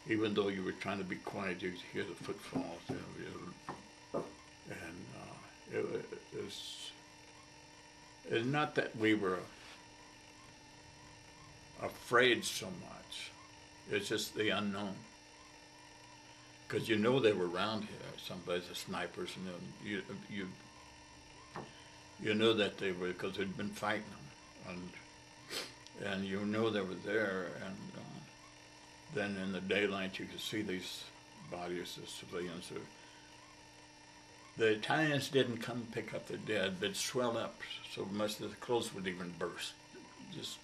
even though you were trying to be quiet, you could hear the footfalls. And it's not that we were afraid so much. It's just the unknown. Because you know they were around here, someplace, the snipers, and you know that they were, because they'd been fighting them, and you know they were there, and then in the daylight you could see these bodies of civilians. The Italians didn't come pick up the dead. They'd swell up so much that the clothes would even burst. Just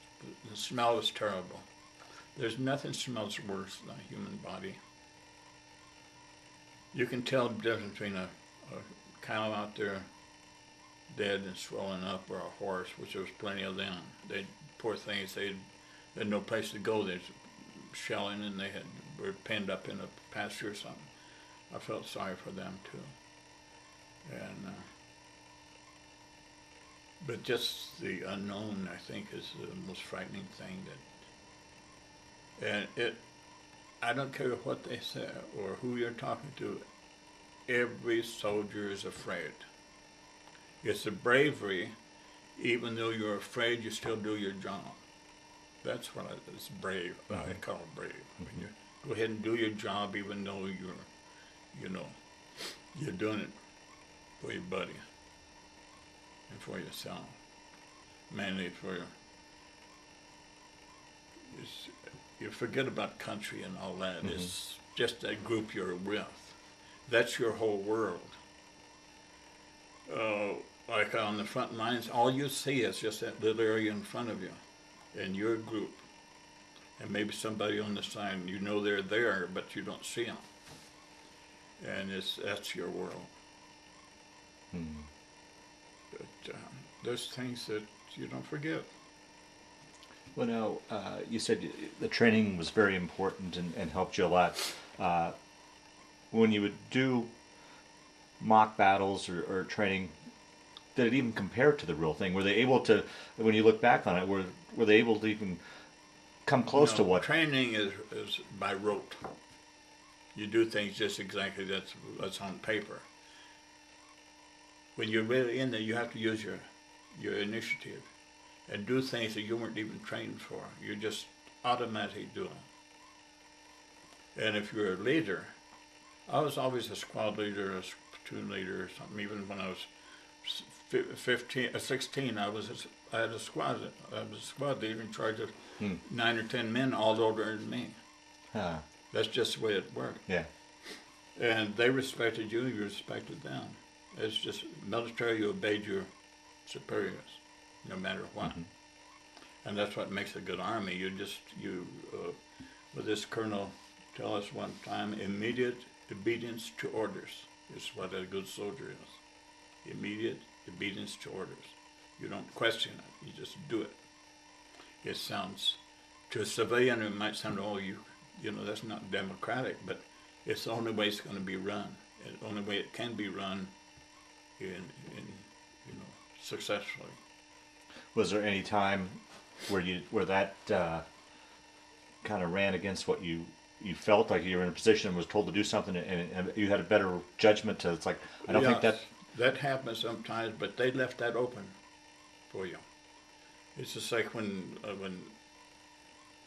the smell was terrible. There's nothing smells worse than a human body. You can tell the difference between a cow out there dead and swollen up, or a horse, which there was plenty of them. Poor things, they had no place to go. They're shelling, and were penned up in a pasture or something. I felt sorry for them too. And but just the unknown, I think, is the most frightening thing. I don't care what they say or who you're talking to. Every soldier is afraid. It's a bravery. Even though you're afraid, you still do your job. That's what it's brave. I call it brave. I mean, you go ahead and do your job, even though you're doing it for your buddy. and for yourself. Mainly for you forget about country and all that. Mm-hmm. It's just that group you're with. That's your whole world. Like on the front lines, all you see is just that little area in front of you and your group. And maybe somebody on the side, you know they're there, but you don't see them. And that's your world. Mm. But there's things that you don't forget. Well, now, you said the training was very important and helped you a lot. When you would do mock battles or training, did it even compare to the real thing? Were they able to, when you look back on it, were they able to even come close to what? Training is by rote. You do things just exactly that's on paper. When you're really in there, you have to use your initiative and do things that you weren't even trained for. You just automatically do them. And if you're a leader, I was always a squad leader, a platoon leader, or something. Even when I was 16, I had a squad. I was a squad leader in charge of 9 or 10 men, all older than me. Huh. That's just the way it worked. Yeah. And they respected you, you respected them. It's just military, you obeyed your superiors, no matter what. Mm-hmm. And that's what makes a good army. With this colonel tell us one time, immediate obedience to orders is what a good soldier is. Immediate obedience to orders. You don't question it, you just do it. It sounds, to a civilian, it might sound, that's not democratic, but it's the only way it's going to be run. The only way it can be run successfully. Was there any time where that kind of ran against what you felt like you were in a position and was told to do something and you had a better judgment to, it's like, I don't think that... That happens sometimes, but they left that open for you. It's just like when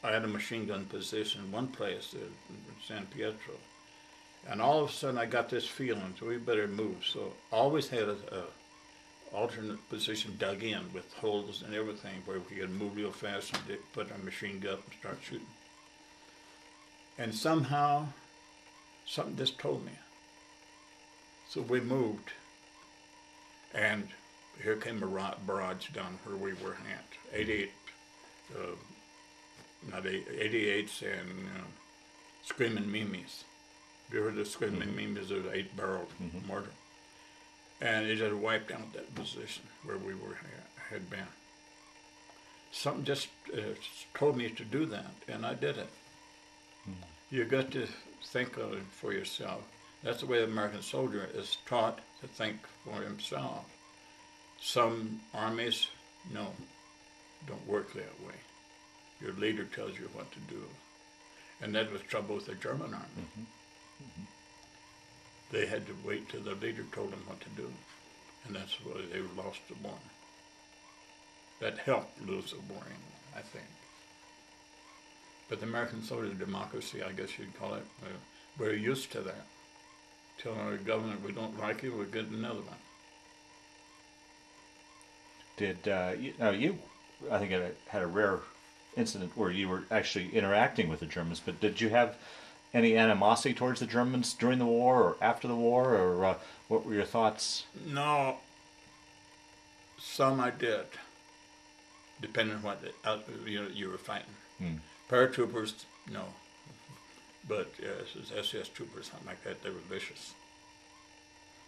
I had a machine gun position in one place in San Pietro, and all of a sudden I got this feeling, so we better move. So I always had a alternate position dug in with holes and everything where we could move real fast and put our machine gun and start shooting. And somehow, something just told me. So we moved, and here came a barrage down where we were at. 88s and Screaming Mimis. Have you heard of Screaming Mimis? There's 8-barrel mortar. And it just wiped out that position where we had been. Something just told me to do that, and I did it. You got to think of it for yourself. That's the way the American soldier is taught to think for himself. Some armies, no, don't work that way. Your leader tells you what to do. And that was trouble with the German army. They had to wait till the leader told them what to do. And that's why they lost the war. That helped lose the war, I think. But the American soldier democracy, I guess you'd call it, we're used to that. Telling our government we don't like it, we'll get another one. Did you, I think it had a rare incident where you were actually interacting with the Germans, but did you have any animosity towards the Germans during the war or after the war, or what were your thoughts? No, some I did, depending on what you were fighting. Paratroopers, no, but SS troopers, something like that, they were vicious.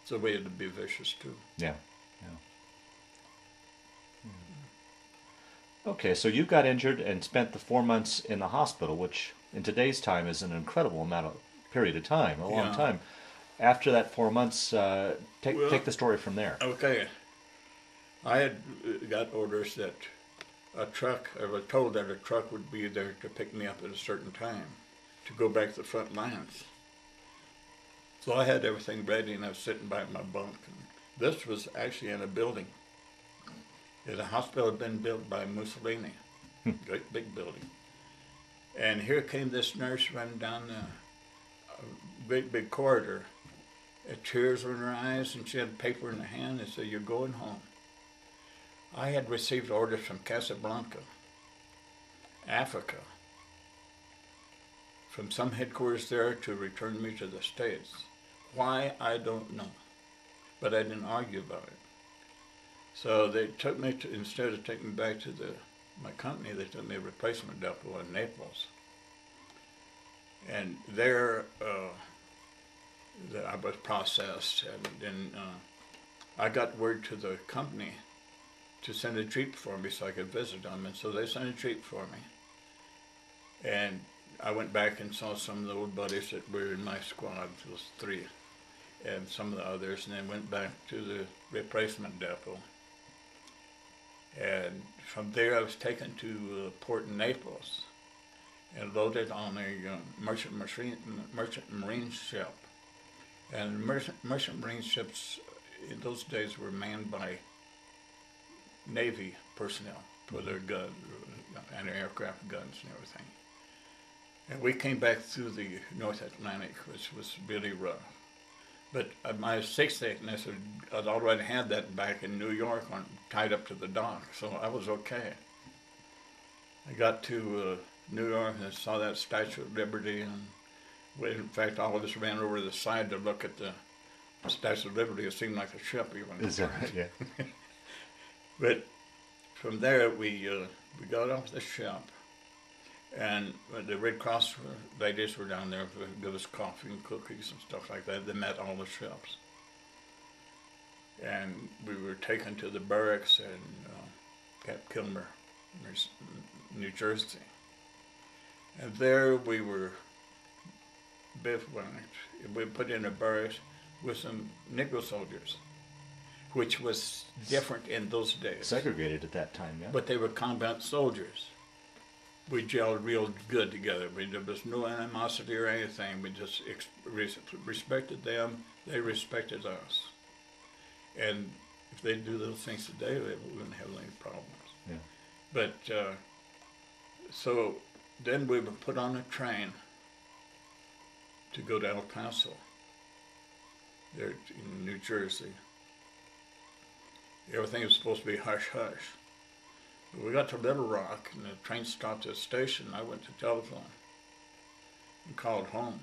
So we had to be vicious too. Yeah. Okay, so you got injured and spent the 4 months in the hospital, which in today's time is an incredible period of time, a long time. After that 4 months, take the story from there. Okay. I had got orders that I was told that a truck would be there to pick me up at a certain time to go back to the front lines. So I had everything ready and I was sitting by my bunk. And this was actually in a building. The hospital had been built by Mussolini, great big building. And here came this nurse running down the big corridor. Tears were in her eyes, and she had paper in her hand and said, "You're going home." I had received orders from Casablanca, Africa, from some headquarters there to return me to the States. Why, I don't know, but I didn't argue about it. So they took me to, instead of taking me back to my company, they took me to a replacement depot in Naples. And there, I was processed, and then I got word to the company to send a Jeep for me so I could visit them, and so they sent a Jeep for me. And I went back and saw some of the old buddies that were in my squad, those three, and some of the others, and then went back to the replacement depot. And from there I was taken to port in Naples and loaded on a merchant marine ship. And merchant marine ships in those days were manned by Navy personnel for their guns and aircraft guns and everything. And we came back through the North Atlantic, which was really rough. But my 6th I'd already had that back in New York tied up to the dock, so I was okay. I got to New York and saw that Statue of Liberty, and in fact, all of us ran over to the side to look at the Statue of Liberty. It seemed like a ship even. Is that right? Yeah. But from there, we got off the ship, and the Red Cross ladies were down there to give us coffee and cookies and stuff like that. They met all the ships. And we were taken to the barracks in Camp Kilmer, New Jersey. And there we were bivouacked. We put in a barracks with some Negro soldiers, which was different in those days. Segregated at that time, yeah. But they were combat soldiers. We gelled real good together. There was no animosity or anything. We just respected them. They respected us. And if they do those things today, we wouldn't have any problems. Yeah. But so then we were put on a train to go to El Paso, there in New Jersey. Everything was supposed to be hush-hush. We got to Little Rock, and the train stopped at the station. I went to telephone and called home.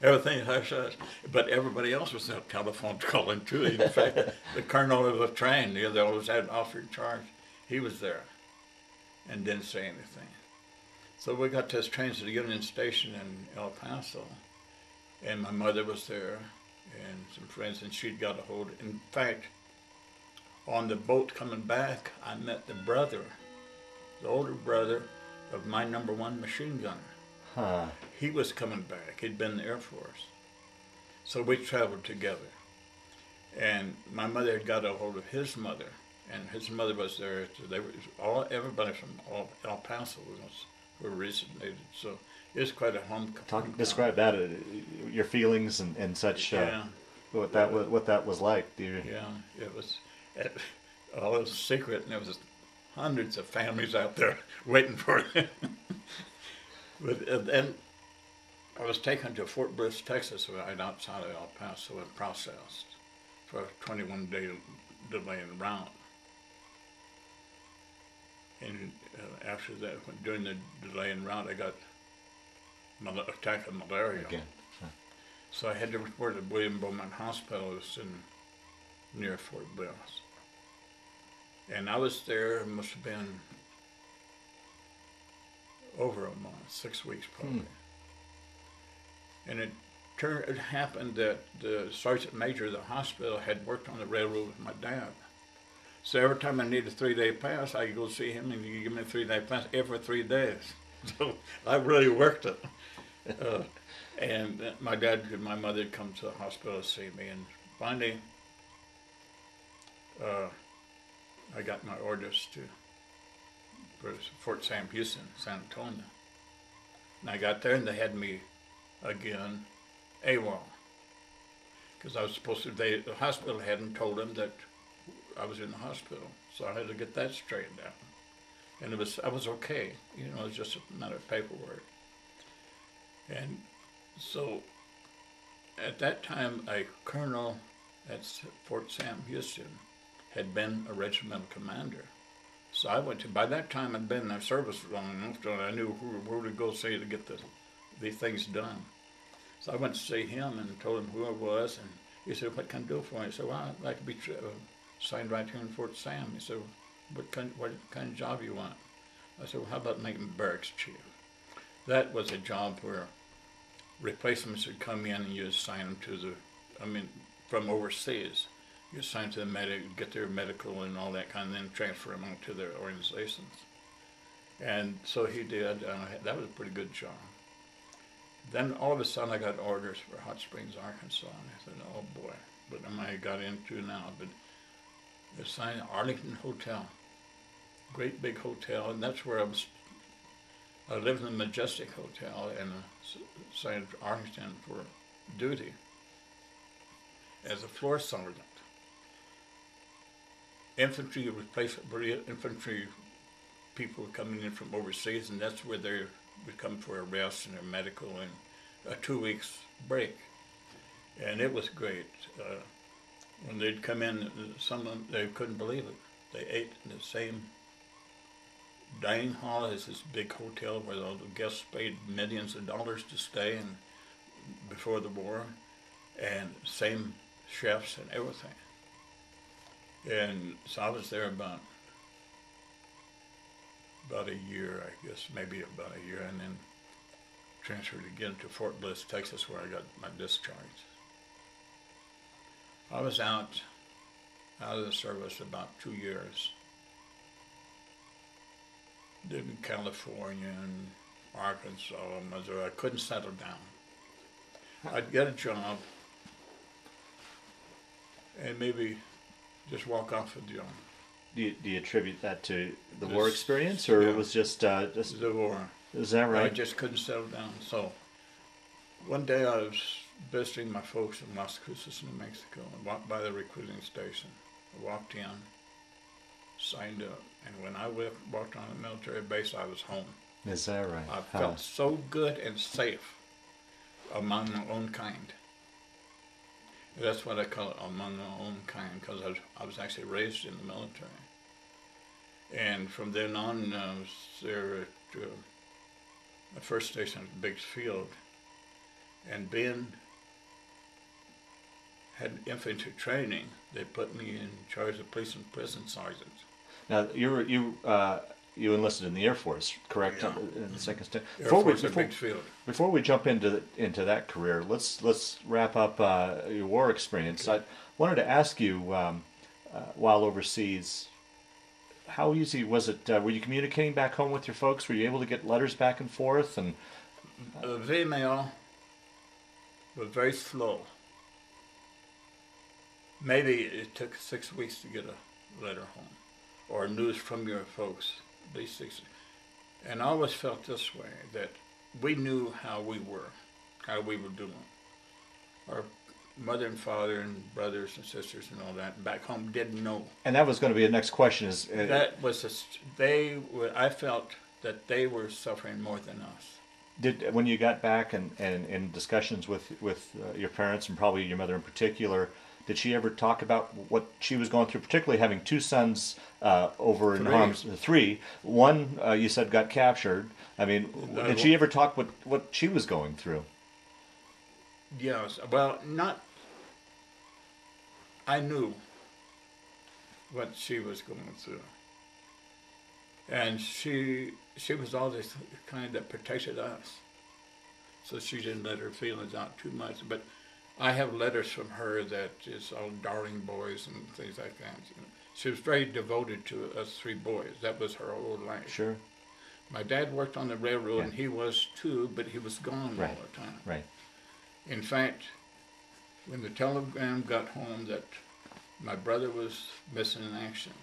Everything hush-hush. But everybody else was on telephone calling, too. In fact, the colonel of the train, they always had an officer in charge, he was there and didn't say anything. So we got to this train to the Union Station in El Paso, and my mother was there and some friends, and she'd got a hold. In fact, on the boat coming back, I met the brother, the older brother of my #1 machine gunner. Huh. He was coming back. He'd been in the Air Force. So we traveled together. And my mother had got a hold of his mother, and his mother was there. So everybody from El Paso were originated. So it was quite a homecoming. Describe that, your feelings and such. Yeah. What that was like. Do you? Yeah, it was. All it was secret, and there was hundreds of families out there waiting for it. But then I was taken to Fort Bliss, Texas, right outside of El Paso, and processed for a 21-day delay en route. And after that, during the delay en route, I got attack of malaria. Again. Huh. So I had to report to William Beaumont Hospital. It was near Fort Bliss. And I was there, it must have been over a month, 6 weeks probably. And it happened that the sergeant major of the hospital had worked on the railroad with my dad. So every time I needed a 3-day pass, I could go see him, and he could give me a 3-day pass every 3 days. So I really worked it. And my dad and my mother had come to the hospital to see me, and finally I got my orders for Fort Sam Houston, San Antonio. And I got there, and they had me again AWOL, because I was supposed to. The hospital hadn't told them that I was in the hospital, so I had to get that straightened out. And I was okay, it was just a matter of paperwork. And so at that time, a colonel at Fort Sam Houston had been a regimental commander. So I went to, by that time I'd been in the service long enough that I knew where to go see to get these things done. So I went to see him and told him who I was, and he said, "What can I do for you?" I said, "Well, I'd like to be signed right here in Fort Sam." He said, what kind of job you want?" I said, "Well, how about making barracks chief?" That was a job where replacements would come in and you assign them to from overseas. You assign to the get their medical and all that kind, and then transfer them on to their organizations. And so he did. That was a pretty good job. Then all of a sudden I got orders for Hot Springs, Arkansas, and I said, "Oh boy, what am I got into now?" But they assigned Arlington Hotel, great big hotel, and that's where I lived in the Majestic Hotel, and assigned to Arlington for duty as a floor sergeant. Infantry people coming in from overseas, and that's where they would come for a rest and their medical and a 2 weeks break. And it was great. When they'd come in, some of them, they couldn't believe it. They ate in the same dining hall as this big hotel where all the guests paid millions of dollars to stay in before the war, and same chefs and everything. And so I was there about a year, I guess, maybe about a year, and then transferred again to Fort Bliss, Texas, where I got my discharge. I was out of the service about 2 years. Lived in California and Arkansas, Missouri. I couldn't settle down. I'd get a job and maybe just walk off with the job. Do you attribute that to the war experience, or it was just the war? Is that right? I just couldn't settle down. So one day I was visiting my folks in Las Cruces, New Mexico. I walked by the recruiting station. I walked in, signed up, and when I walked on the military base, I was home. Is that right? I felt so good and safe among my own kind. That's what I call it, among my own kind, because I was actually raised in the military. And from then on, I was there at my first station at Biggs Field, and being had infantry training, they put me in charge of police and prison sergeants. Now you enlisted in the Air Force, correct? Yeah. In the second stage. Air Force at Biggs Field. Before we jump into that career, let's wrap up your war experience. Okay. I wanted to ask you, while overseas, how easy was it? Were you communicating back home with your folks? Were you able to get letters back and forth? And the email was very slow. Maybe it took 6 weeks to get a letter home, or news from your folks. At least 6. And I always felt this way, that we knew how we were doing. Our mother and father and brothers and sisters and all that back home didn't know. And that was going to be the next question. I felt that they were suffering more than us. When you got back and in discussions with your parents, and probably your mother in particular, did she ever talk about what she was going through, particularly having two sons over in harm's 3? One, you said, got captured. I mean, did she ever talk what she was going through? Yes. Well, I knew what she was going through. And she was always the kind that protected us. So she didn't let her feelings out too much. But I have letters from her that is all darling boys and things like that. You know. She was very devoted to us 3 boys. That was her whole life. Sure. My dad worked on the railroad, and he was too, but he was gone all the time. Right. In fact, when the telegram got home that my brother was missing in action,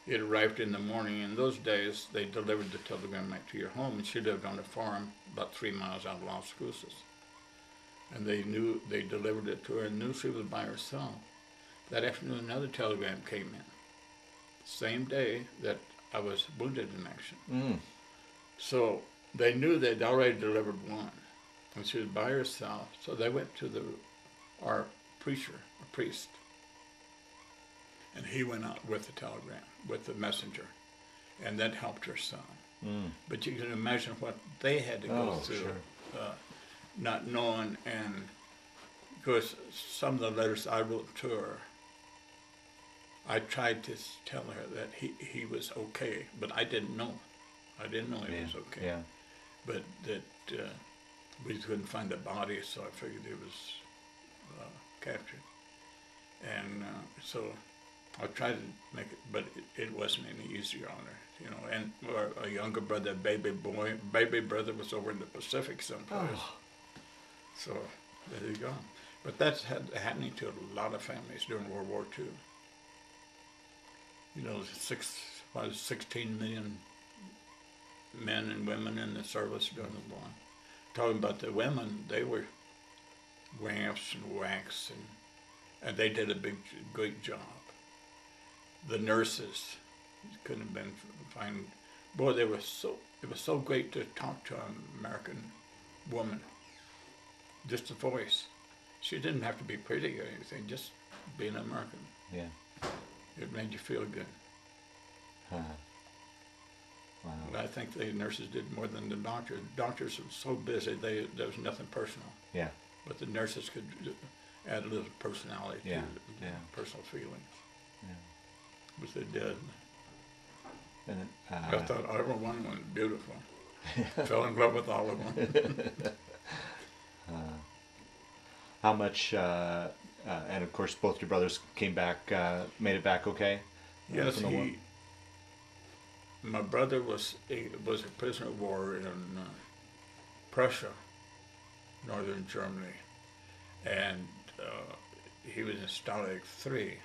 it arrived in the morning. In those days, they delivered the telegram right to your home, and she lived on a farm about 3 miles out of Las Cruces. And they delivered it to her and knew she was by herself. That afternoon, another telegram came in. Same day that I was wounded in action. Mm. So they knew they'd already delivered one, and she was by herself. So they went to our priest. and he went out with the telegram, with the messenger, and that helped her son. But you can imagine what they had to go through, sure. Not knowing, and of course, some of the letters I wrote to her, I tried to tell her that he was okay, but I didn't know. I didn't know he was okay. Yeah. But that we couldn't find the body, so I figured he was captured. And so I tried to make it, but it wasn't any easier on her, you know. And a younger brother, baby brother was over in the Pacific someplace. Oh. So there you go. But that's happening to a lot of families during World War II. You know, 16 million men and women in the service during the war. Talking about the women, they were ramps and wax, and they did a great job. The nurses couldn't have been fine. Boy, it was so great to talk to an American woman. Just the voice. She didn't have to be pretty or anything, just being American. Yeah. It made you feel good. Wow. But I think the nurses did more than the doctors. Doctors were so busy, there was nothing personal. Yeah. But the nurses could add a little personality to personal feelings. Yeah. Which they did. And I thought everyone was beautiful. Fell in love with all of them. How much, and of course both your brothers came back, made it back okay? Yes, my brother was a prisoner of war in Prussia, northern Germany, and he was in Stalag 3.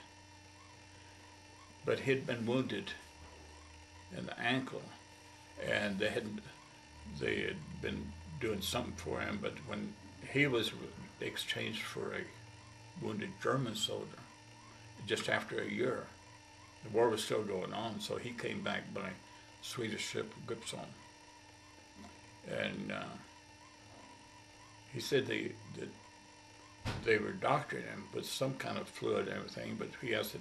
But he'd been wounded in the ankle, and they had been doing something for him, but when he was exchanged for a wounded German soldier, just after a year, the war was still going on, so he came back by Swedish ship Gripsholm. And he said they were doctoring him with some kind of fluid and everything, but he asked the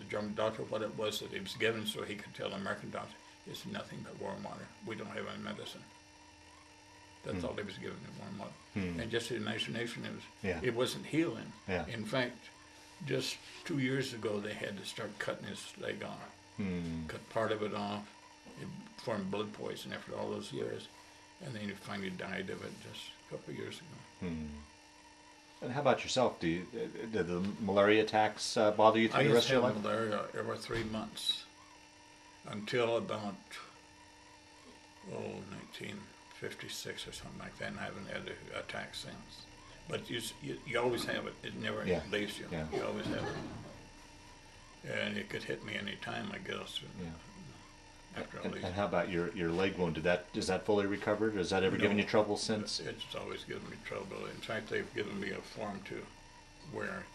German doctor, what it was that he was given, so he could tell the American doctor, it's nothing but warm water. We don't have any medicine. That's all he was given, warm water. And just his imagination, it wasn't healing. Yeah. In fact, just 2 years ago, they had to start cutting his leg off. Cut part of it off. It formed blood poison after all those years. And then he finally died of it just a couple of years ago. And how about yourself? Did the malaria attacks bother you through the rest of your life? I used to have malaria every 3 months until about 1956 or something like that, and I haven't had an attack since. But you always have it. It never leaves you. Yeah. You always have it. And it could hit me any time, I guess. After all these. And how about your leg wound? Is that fully recovered? Has that ever given you trouble since? It's always given me trouble. In fact, they've given me a form to wear,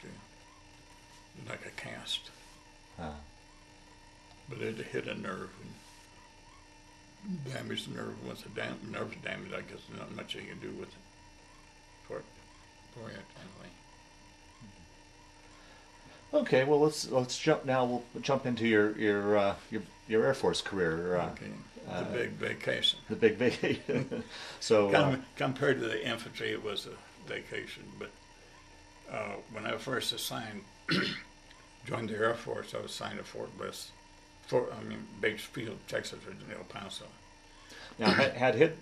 like a cast. But it hit a nerve and damaged the nerve. Once the nerve's damaged, I guess there's not much you can do with it for it anyway. Okay, well let's jump now. We'll jump into your Air Force career. Okay. The big vacation. The big vacation. So compared to the infantry, it was a vacation. But when I first joined the Air Force, I was assigned to Bakersfield, Texas, in El Paso. Now, had HIT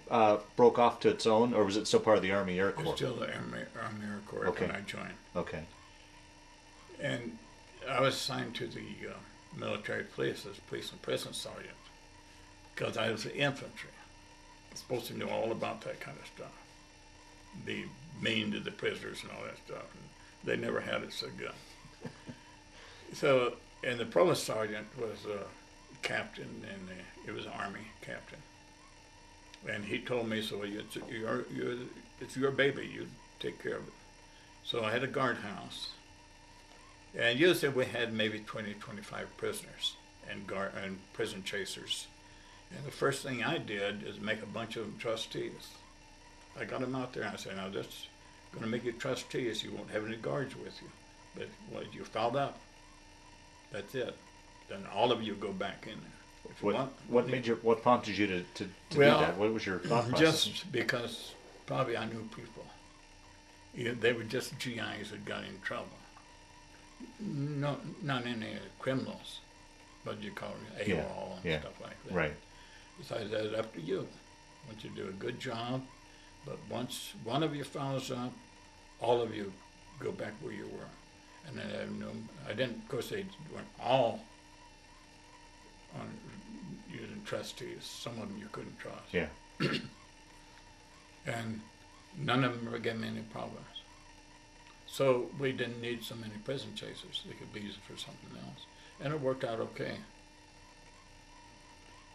broke off to its own, or was it still part of the Army Air Corps? It was still the Army Air Corps when I joined. Okay. And I was assigned to the military police as police and prison sergeant because I was the infantry. I was supposed to know all about that kind of stuff. Be mean to the prisoners and all that stuff. And they never had it so good. So, and the provost sergeant was a captain, and it was an Army captain. And he told me, so it's your baby, you take care of it. So I had a guardhouse. And usually we had maybe 20, 25 prisoners and prison chasers. And the first thing I did is make a bunch of them trustees. I got them out there and I said, now this is going to make you trustees. You won't have any guards with you. But you fouled up. That's it. Then all of you go back in there. If you want, What prompted you to do Well, that? What was your thought process? just because probably I knew people. They were just GIs that got in trouble. No, not any criminals, but you call it AWOL and stuff like that. Right. So I said, up to you. Once you do a good job, but once one of you follows up, all of you go back where you were. And then I didn't, of course, they weren't all on using trustees. Some of them you couldn't trust. Yeah. And none of them ever gave me any problems. So we didn't need so many prison chasers. They could be used for something else. And it worked out okay.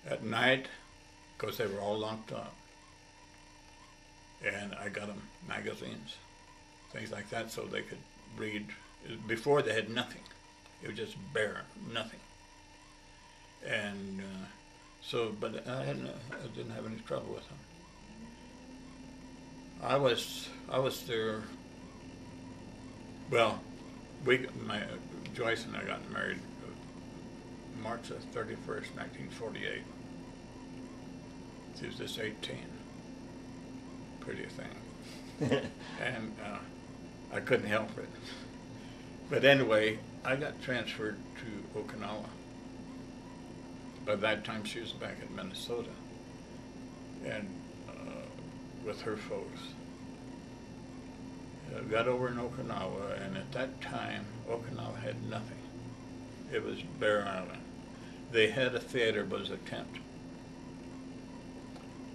At night, because they were all locked up, and I got them magazines, things like that, so they could read. Before they had nothing. It was just bare, nothing. And but I didn't have any trouble with them. I was there. Well, Joyce and I got married March 31st, 1948. She was just 18. Pretty thing. And I couldn't help it. But anyway, I got transferred to Okinawa. By that time, she was back in Minnesota, and with her folks. Got over in Okinawa, and at that time, Okinawa had nothing. It was bare island. They had a theater, but it was a tent.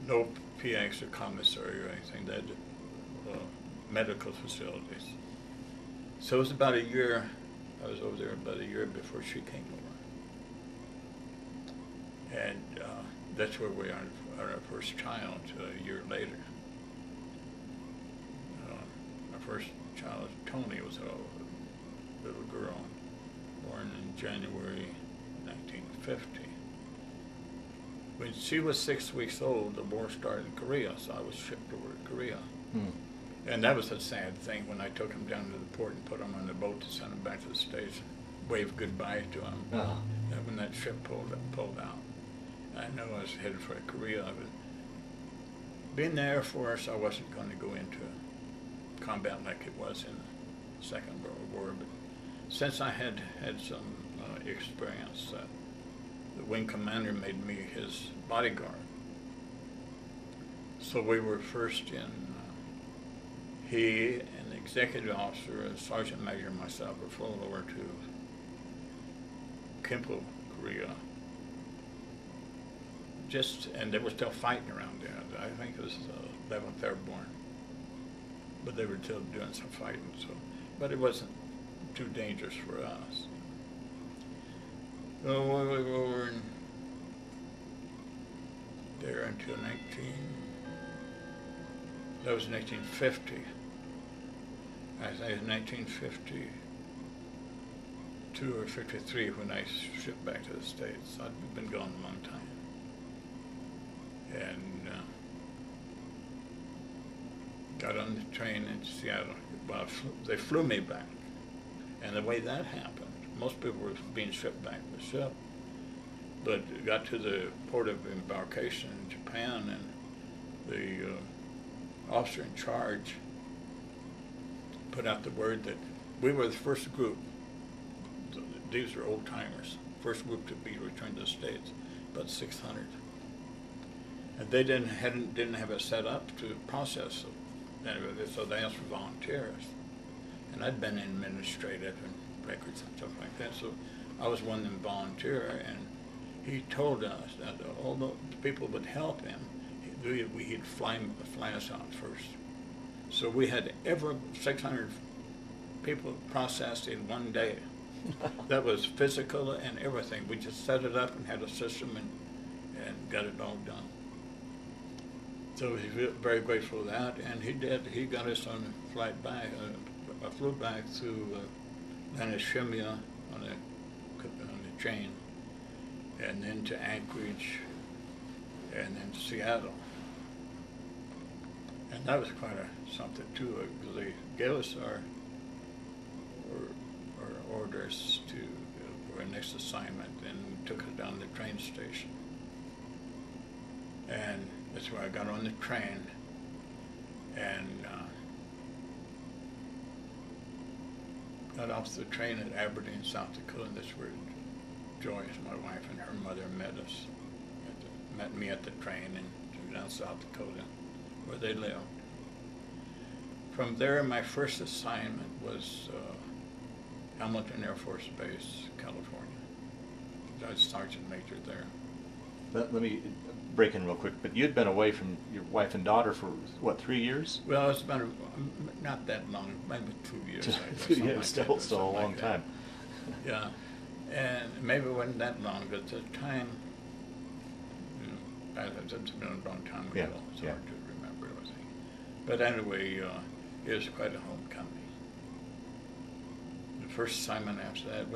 No PX or commissary or anything. They had medical facilities. So it was about a year. I was over there about a year before she came over. And that's where we had our first child a year later. Our first child, Tony, was a little girl, born in January 1950. When she was 6 weeks old, the war started in Korea, so I was shipped over to Korea. And that was a sad thing when I took him down to the port and put him on the boat to send him back to the States, waved goodbye to him. And when that ship pulled out, I knew I was headed for Korea. Being in the Air Force, I wasn't going to go into combat like it was in the Second World War, but since I had some experience, the wing commander made me his bodyguard. So we were first in. He and the executive officer, a sergeant major, and myself were flown over to Kimpo, Korea. And they were still fighting around there. I think it was 11th Airborne, but they were still doing some fighting. But it wasn't too dangerous for us. So we were in there until that was 1950. I think it was 1952 or 53 when I shipped back to the States. I'd been gone a long time. And got on the train in Seattle. Well, they flew me back. And the way that happened, most people were being shipped back with ship, but got to the port of embarkation in Japan, and the officer in charge put out the word that we were the first group. These are old timers. First group to be returned to the States, about 600. And they didn't have it set up to process it, so they asked for volunteers. And I'd been in administrative and records and stuff like that, so I was one of them volunteer, and he told us that although people would help him, he'd fly us out first. So we had 600 people processed in one day. That was physical and everything. We just set it up and had a system and got it all done. So he's very grateful for that, and he did. He got us on a flight back. I flew back through Nanishimya on the train, and then to Anchorage, and then to Seattle. And that was quite something too, because they gave us our orders to our next assignment, and took us down to the train station. And that's where I got on the train, and got off the train at Aberdeen, South Dakota, and that's where Joyce, my wife, and her mother met us. Met me at the train and down South Dakota, where they lived. From there, my first assignment was Hamilton Air Force Base, California. I was sergeant major there. Let me break in real quick, but you'd been away from your wife and daughter for, what, 3 years? Well, it's been not that long, maybe 2 years. Yeah, like still a long time. Yeah, and maybe it wasn't that long, but at the time, it's been a long time ago. Yeah, It's hard to remember everything. But anyway, it was quite a homecoming. The first assignment after that,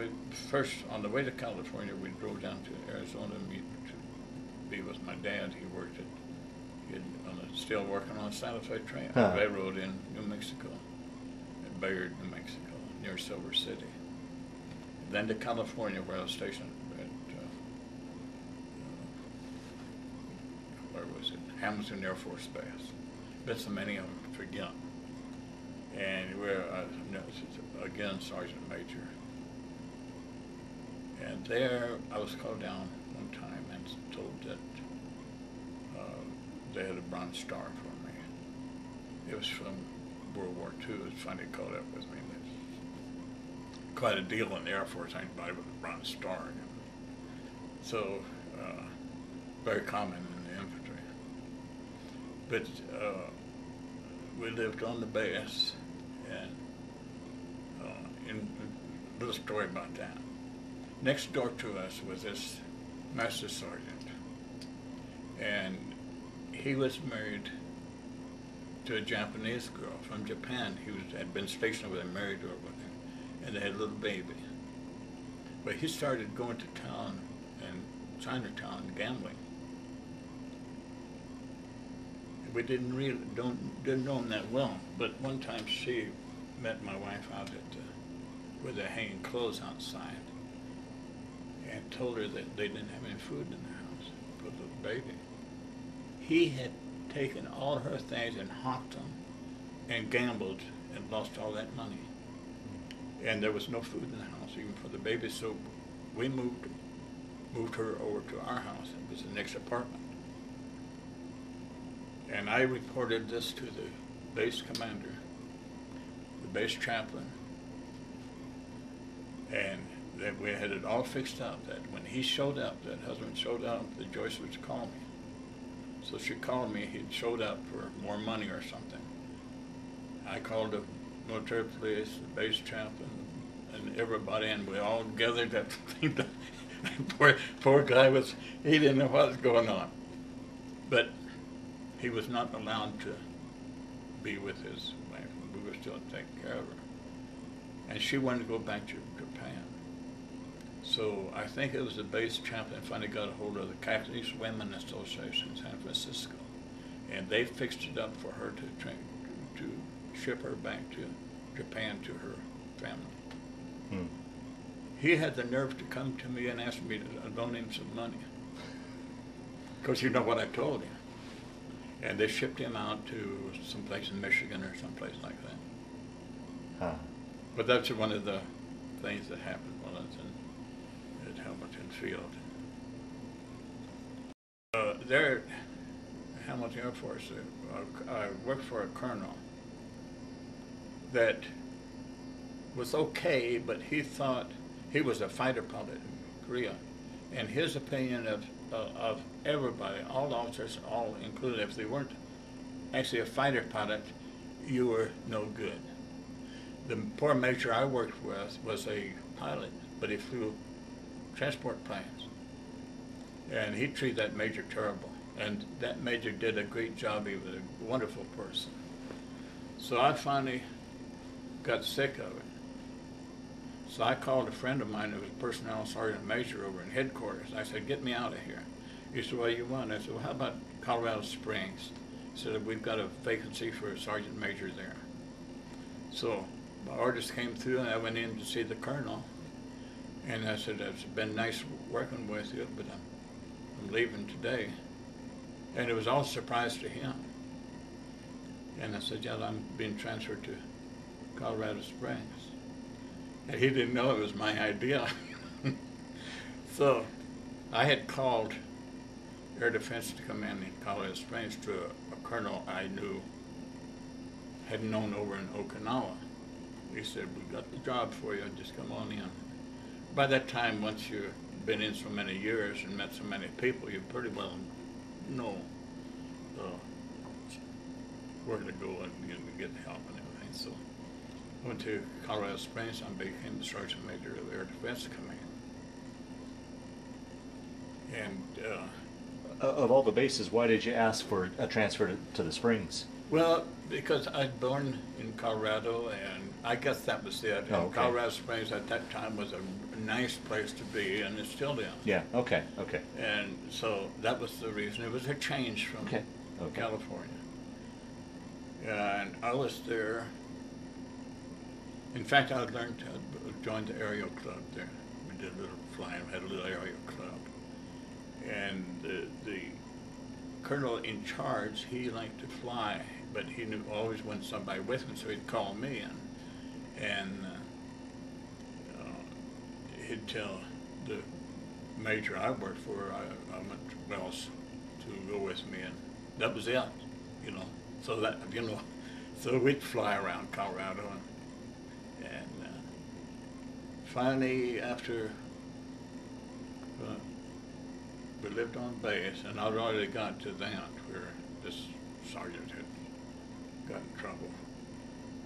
first on the way to California, we drove down to Arizona to be with my dad. He worked still working on a Santa Fe train, railroad in New Mexico, at Bayard, New Mexico, near Silver City. Then to California, where I was stationed at where was it? Hamilton Air Force Base. Been so many of them, I forget. And we're again sergeant major. And there, I was called down one time and told that they had a Bronze Star for me. It was from World War II. It was funny they called up with me. That's quite a deal in the Air Force, anybody with a Bronze Star. You know. So, very common in the infantry. But we lived on the base, and a little story about that. Next door to us was this master sergeant, and he was married to a Japanese girl from Japan. Had been stationed with her, married her with him, and they had a little baby. But he started going to town and Chinatown gambling. We didn't know him that well, but one time she met my wife out at where they're hanging clothes outside, and told her that they didn't have any food in the house for the little baby. He had taken all her things and hawked them and gambled and lost all that money. And there was no food in the house, even for the baby, so we moved her over to our house. It was the next apartment. And I reported this to the base commander, the base chaplain, and that we had it all fixed up, that when he showed up, that husband showed up, that Joyce would call me. So she called me, he'd showed up for more money or something. I called the military police, the base chaplain, and everybody, and we all gathered at the thing. Poor guy he didn't know what was going on. But he was not allowed to be with his wife. We were still taking care of her. And she wanted to go back to Japan. So I think it was the base chaplain finally got a hold of the Catholic Women Association in San Francisco. And they fixed it up for her to ship her back to Japan to her family. He had the nerve to come to me and ask me to loan him some money. Because you know what I told him. And they shipped him out to someplace in Michigan or someplace like that. But that's one of the things that happened while I was at Hamilton Field. There at Hamilton Air Force, I worked for a colonel that was okay, but he thought he was a fighter pilot in Korea, and his opinion of everybody, all officers, all included, if they weren't actually a fighter pilot, you were no good. The poor major I worked with was a pilot, but he flew transport planes. And he treated that major terrible. And that major did a great job. He was a wonderful person. So I finally got sick of it. So I called a friend of mine who was a personnel sergeant major over in headquarters. I said, get me out of here. He said, what do you want? I said, well, how about Colorado Springs? He said, we've got a vacancy for a sergeant major there. So my orders came through, and I went in to see the colonel. And I said, it's been nice working with you, but I'm leaving today. And it was all a surprise to him. And I said, yeah, I'm being transferred to Colorado Springs. And he didn't know it was my idea. So I had called Air Defense Command in Colorado Springs to a colonel I knew, had known over in Okinawa. He said, we got the job for you, just come on in. By that time, once you've been in so many years and met so many people, you pretty well know where to go and get help and everything. So I went to Colorado Springs and became the Sergeant Major of the Air Defense Command. And Of all the bases, why did you ask for a transfer to the Springs? well, because I was born in Colorado, and I guess that was it. Oh, okay. Colorado Springs at that time was a nice place to be, and it still is. Yeah, okay, okay. And so that was the reason. It was a change from Okay. California. And I was there. In fact, I learned to join the aerial club there. We did a little flying, had a little aerial club. And the colonel in charge, he liked to fly, but he knew always wanted somebody with him, so he'd call me in. And he'd tell the major I worked for, I went to Wells to go with me, and that was it, you know. So that, you know, so we'd fly around Colorado, and finally, after we lived on base, and I'd already got to that where this sergeant had got in trouble.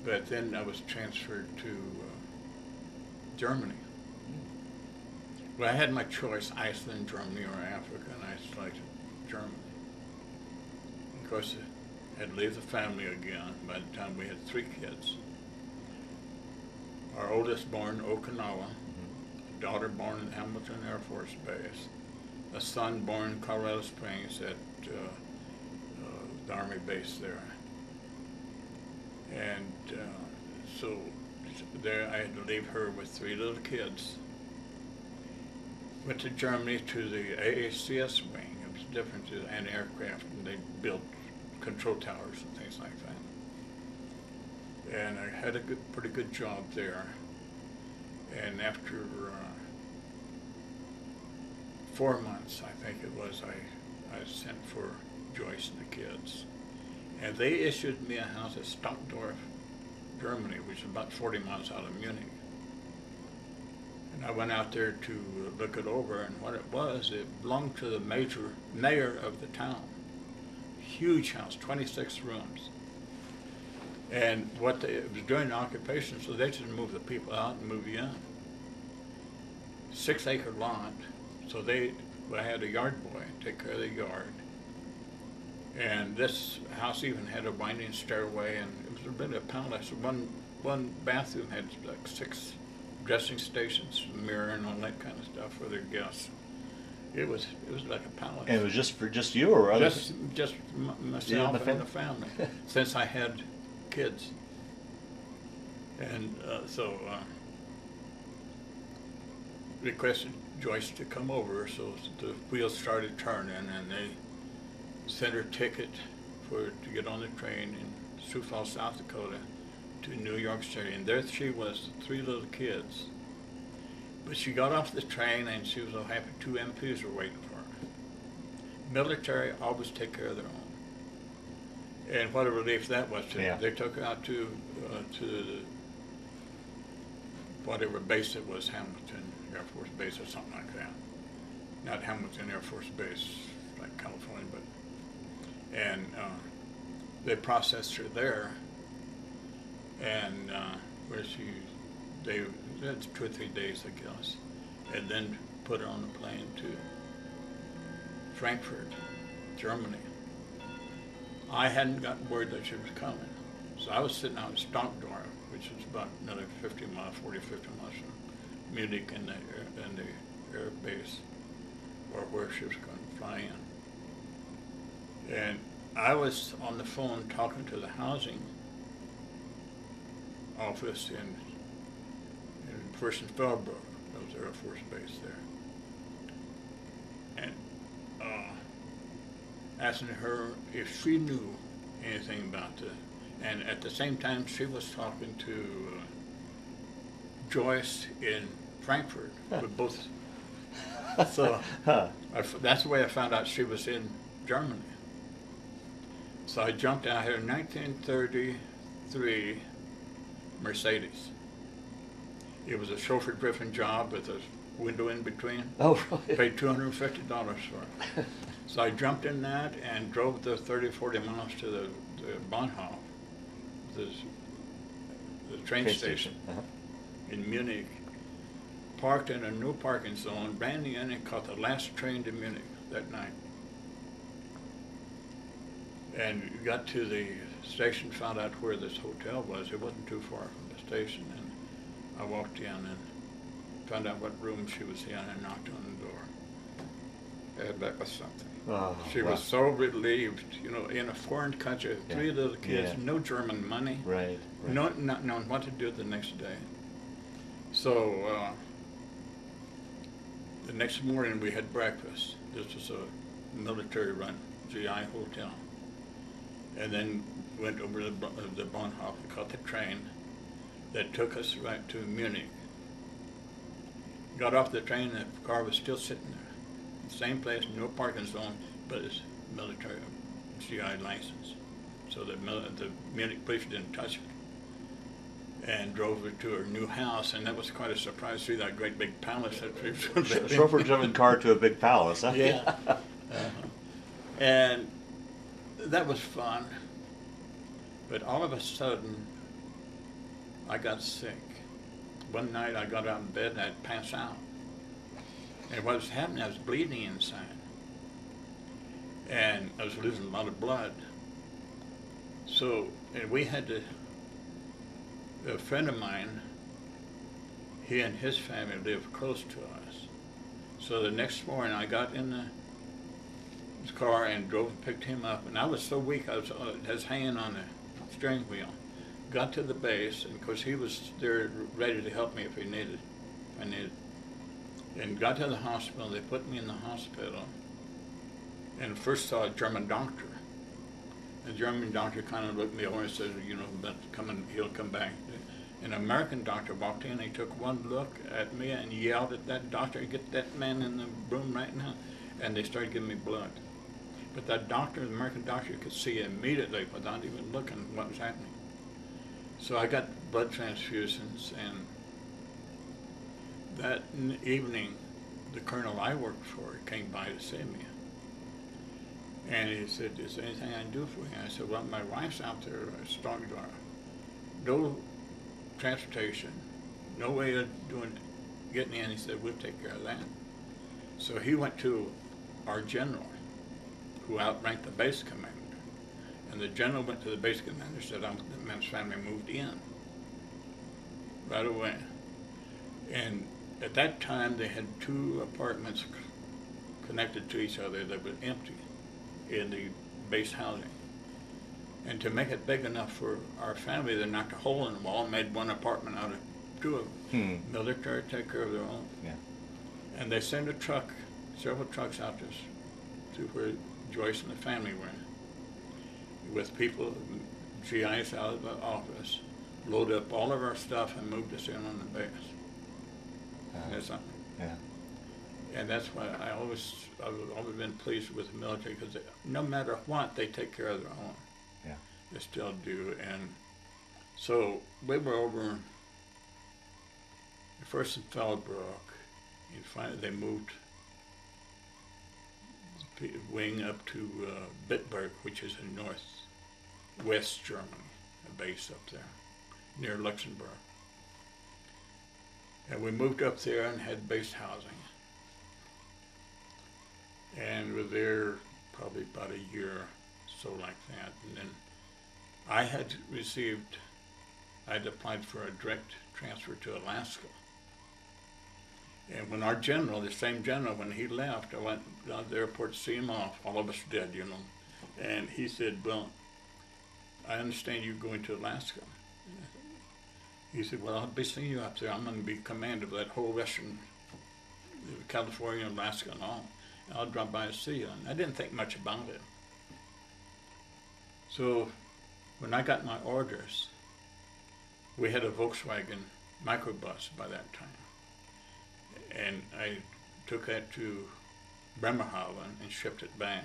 But then I was transferred to Germany. Well, I had my choice, Iceland, Germany, or Africa, and I selected Germany. Of course, I had to leave the family again by the time we had 3 kids. Our oldest born Okinawa, a daughter born at Hamilton Air Force Base, a son born in Colorado Springs at the Army base there. And so there I had to leave her with 3 little kids. Went to Germany to the AACS wing. It was different to anti-aircraft, and they built control towers and things like that. And I had a pretty good job there. And after 4 months, I think it was, I sent for Joyce and the kids. And they issued me a house at Stockdorf, Germany, which is about 40 miles out of Munich. And I went out there to look it over, and what it belonged to the mayor of the town. Huge house, 26 rooms. And it was during the occupation, so they just moved the people out and move you in. 6-acre lot, so I had a yard boy take care of the yard. And this house even had a winding stairway, and it was a bit of a palace. One bathroom had like 6 dressing stations, a mirror, and all that kind of stuff for their guests. It was like a palace. And it was just for you or others? Just myself and the family, since I had kids. And so requested Joyce to come over, so the wheels started turning, and they sent her ticket to get on the train in Sioux Falls, South Dakota, to New York City. And there she was, 3 little kids. But she got off the train, and she was so happy 2 MPs were waiting for her. Military always take care of their own. And what a relief that was to them. They took her out to whatever base it was, Hamilton Air Force Base or something like that. Not Hamilton Air Force Base, like California, but. And they processed her there, and where they had 2 or 3 days, I guess, and then put her on a plane to Frankfurt, Germany. I hadn't gotten word that she was coming, so I was sitting out in Stockdorf, which is about another 50 miles from Munich and the air base, or where she was going to fly in. And I was on the phone talking to the housing office in Fürstenfeldbruck. That Andrews Air Force Base there. And asking her if she knew anything about this. And at the same time, she was talking to Joyce in Frankfurt. With both. So that's the way I found out she was in Germany. So I jumped out here in 1933 Mercedes. It was a chauffeur-driven job with a window in between. Oh, right. Paid $250 for it. So I jumped in that and drove the 30, 40 miles to the Bahnhof, the train station in Munich. Parked in a no parking zone, ran in and caught the last train to Munich that night. And got to the station, found out where this hotel was. It wasn't too far from the station, and I walked in and found out what room she was in and knocked on the door. And that was something. Oh, she was so relieved, you know, in a foreign country, three little kids, no German money, right. not knowing what to do the next day. So the next morning we had breakfast. This was a military-run GI hotel. And then went over to the Bahnhof and caught the train that took us right to Munich. Got off the train, the car was still sitting there. Same place, no parking zone, but it's military GI license. So the Munich police didn't touch it. And drove her to her new house, and that was quite a surprise to see that great big palace that we Chauffeur-driven car to a big palace, huh? Yeah. And that was fun. But all of a sudden, I got sick. One night I got out of bed and I'd pass out. And what was happening, I was bleeding inside. And I was losing a lot of blood. So, and we had to, a friend of mine, he and his family lived close to us. So the next morning I got in his car and drove and picked him up. And I was so weak, I was hanging on the steering wheel. Got to the base, and of course he was there ready to help me if I needed. And got to the hospital. They put me in the hospital, and first saw a German doctor. The German doctor kind of looked me over and said, you know, but he'll come back. An American doctor walked in. He took one look at me and yelled at that doctor, "Get that man in the room right now!" And they started giving me blood. But that doctor, the American doctor, could see immediately without even looking what was happening. So I got blood transfusions, and that evening, the colonel I worked for came by to see me. And he said, "Is there anything I can do for you?" I said, "Well, my wife's out there, no transportation, no way of getting in." He said, "We'll take care of that." So he went to our general, who outranked the base commander. And the general went to the base commander and said, "The man's family moved in right away." And at that time, they had two apartments connected to each other that were empty in the base housing. And to make it big enough for our family, they knocked a hole in the wall and made one apartment out of two of them. Military take care of their own. Yeah. And they sent a truck, several trucks out to where Joyce and the family were, with people, GIs out of the office, load up all of our stuff and moved us in on the base. That's something. Yeah. And that's why I've always been pleased with the military, because no matter what, they take care of their own. Yeah. They still do. And so we were over first in Fellbrook, and finally they moved the wing up to Bitburg, which is in northwest Germany, a base up there near Luxembourg. And we moved up there and had base housing. And were there probably about a year, so like that. And then I had applied for a direct transfer to Alaska. And when our general, the same general, when he left, I went down to the airport to see him off. All of us did, you know. And he said, "Well, I understand you're going to Alaska." He said, "Well, I'll be seeing you up there. I'm going to be commander of that whole western California, Alaska, and all. I'll drop by and see you. And I didn't think much about it. So when I got my orders, we had a Volkswagen microbus by that time. And I took that to Bremerhaven and shipped it back.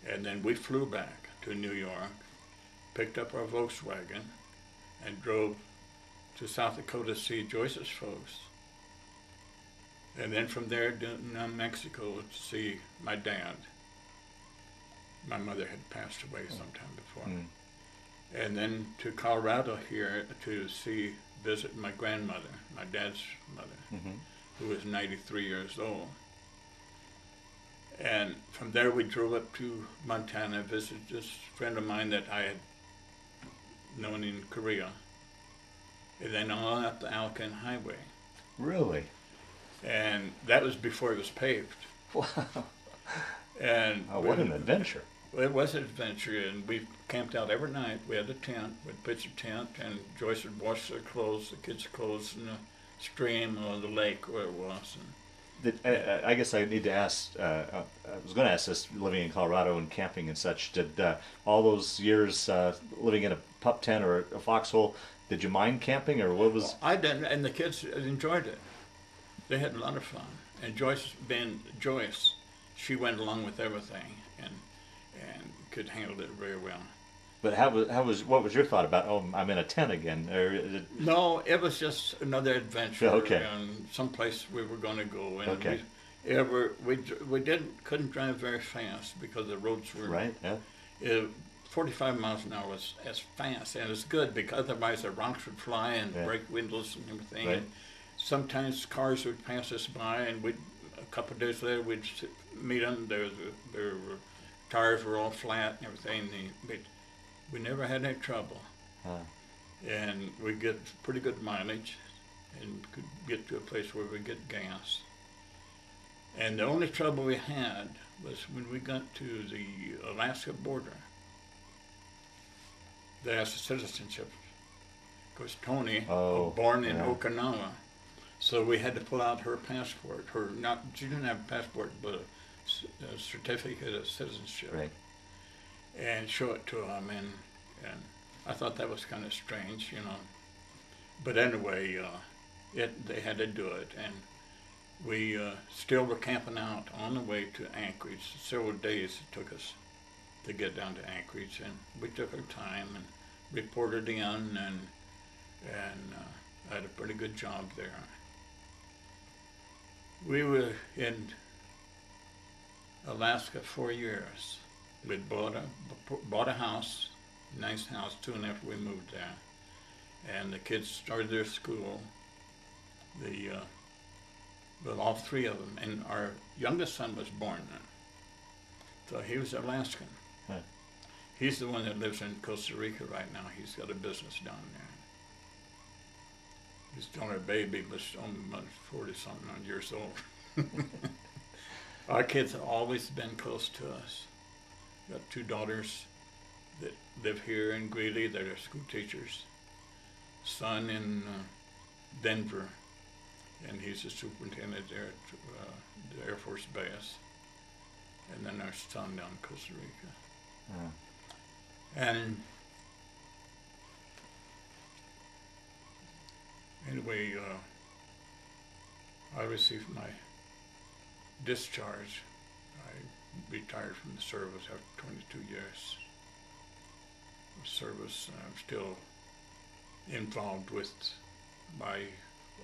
And then we flew back to New York, picked up our Volkswagen, and drove to South Dakota to see Joyce's folks. And then from there to Mexico to see my dad. My mother had passed away sometime before. And then to Colorado here to visit my grandmother, my dad's mother, who was 93 years old. And from there we drove up to Montana, visited this friend of mine that I had known in Korea. And then on up the Alcan Highway. Really? And that was before it was paved. Wow. And what an adventure. It was an adventure, and we camped out every night. We had a tent, we'd pitch a tent, and Joyce would wash their clothes, the kids' clothes, in the stream or the lake where it was. I guess I need to ask, I was going to ask this, living in Colorado and camping and such, did all those years living in a pup tent or a foxhole, did you mind camping, or what was... Well, I didn't, and the kids enjoyed it. They had a lot of fun. And Joyce, being Joyce, she went along with everything and could handle it very well. But what was your thought about, oh, I'm in a tent again? Or No, it was just another adventure. Okay. And someplace we were going to go. And Okay. we couldn't drive very fast because the roads were... Right, yeah. 45 miles an hour was as fast, and it's good because otherwise the rocks would fly and break windows and everything. Right. And sometimes cars would pass us by, and a couple of days later we'd meet them. Their tires were all flat and everything. But we never had any trouble, and we get pretty good mileage, and could get to a place where we get gas. And the only trouble we had was when we got to the Alaska border. They asked for citizenship, because Tony was born in Okinawa, so we had to pull out her passport. She didn't have a passport, but a certificate of citizenship, right, and show it to them. And I thought that was kind of strange, But anyway, they had to do it, and we still were camping out on the way to Anchorage. Several days it took us to get down to Anchorage, and we took our time and reported in, and had a pretty good job there. We were in Alaska 4 years. We bought a house, nice house, soon after we moved there, and the kids started their school. Well, all three of them, and our youngest son was born then, so he was Alaskan. He's the one that lives in Costa Rica right now. He's got a business down there. He's still a baby, but still 40-something years old. Our kids have always been close to us. Got two daughters that live here in Greeley. They're school teachers. Son in Denver, and he's a superintendent there at the Air Force Base. And then our son down in Costa Rica. And anyway, I received my discharge. I retired from the service after 22 years of service. I'm still involved with my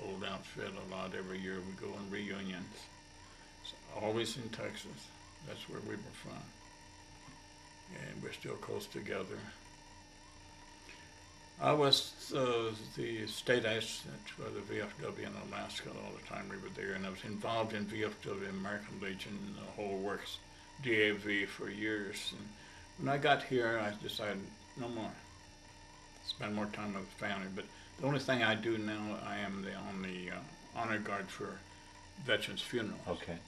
old outfit a lot. Every year we go on reunions. It's always in Texas. That's where we were from. And we're still close together. I was the state assistant for the VFW in Alaska all the time we were there, and I was involved in VFW, American Legion, the whole works, DAV for years. And when I got here, I decided no more. Spend more time with the family. But the only thing I do now, I am on the honor guard for veterans' funerals. Okay.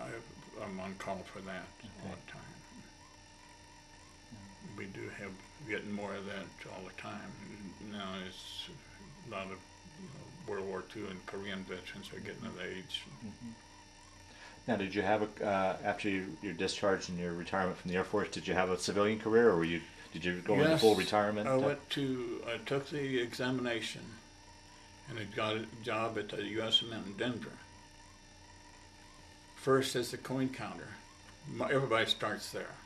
I'm on call for that all the time. We do have getting more of that all the time. Now it's a lot of World War II and Korean veterans are getting of age. Mm-hmm. Now, did you have after your discharge and your retirement from the Air Force, did you have a civilian career, or did you go into full retirement? I took the examination, and I got a job at the U.S. Mint in Denver. First as the coin counter. Everybody starts there.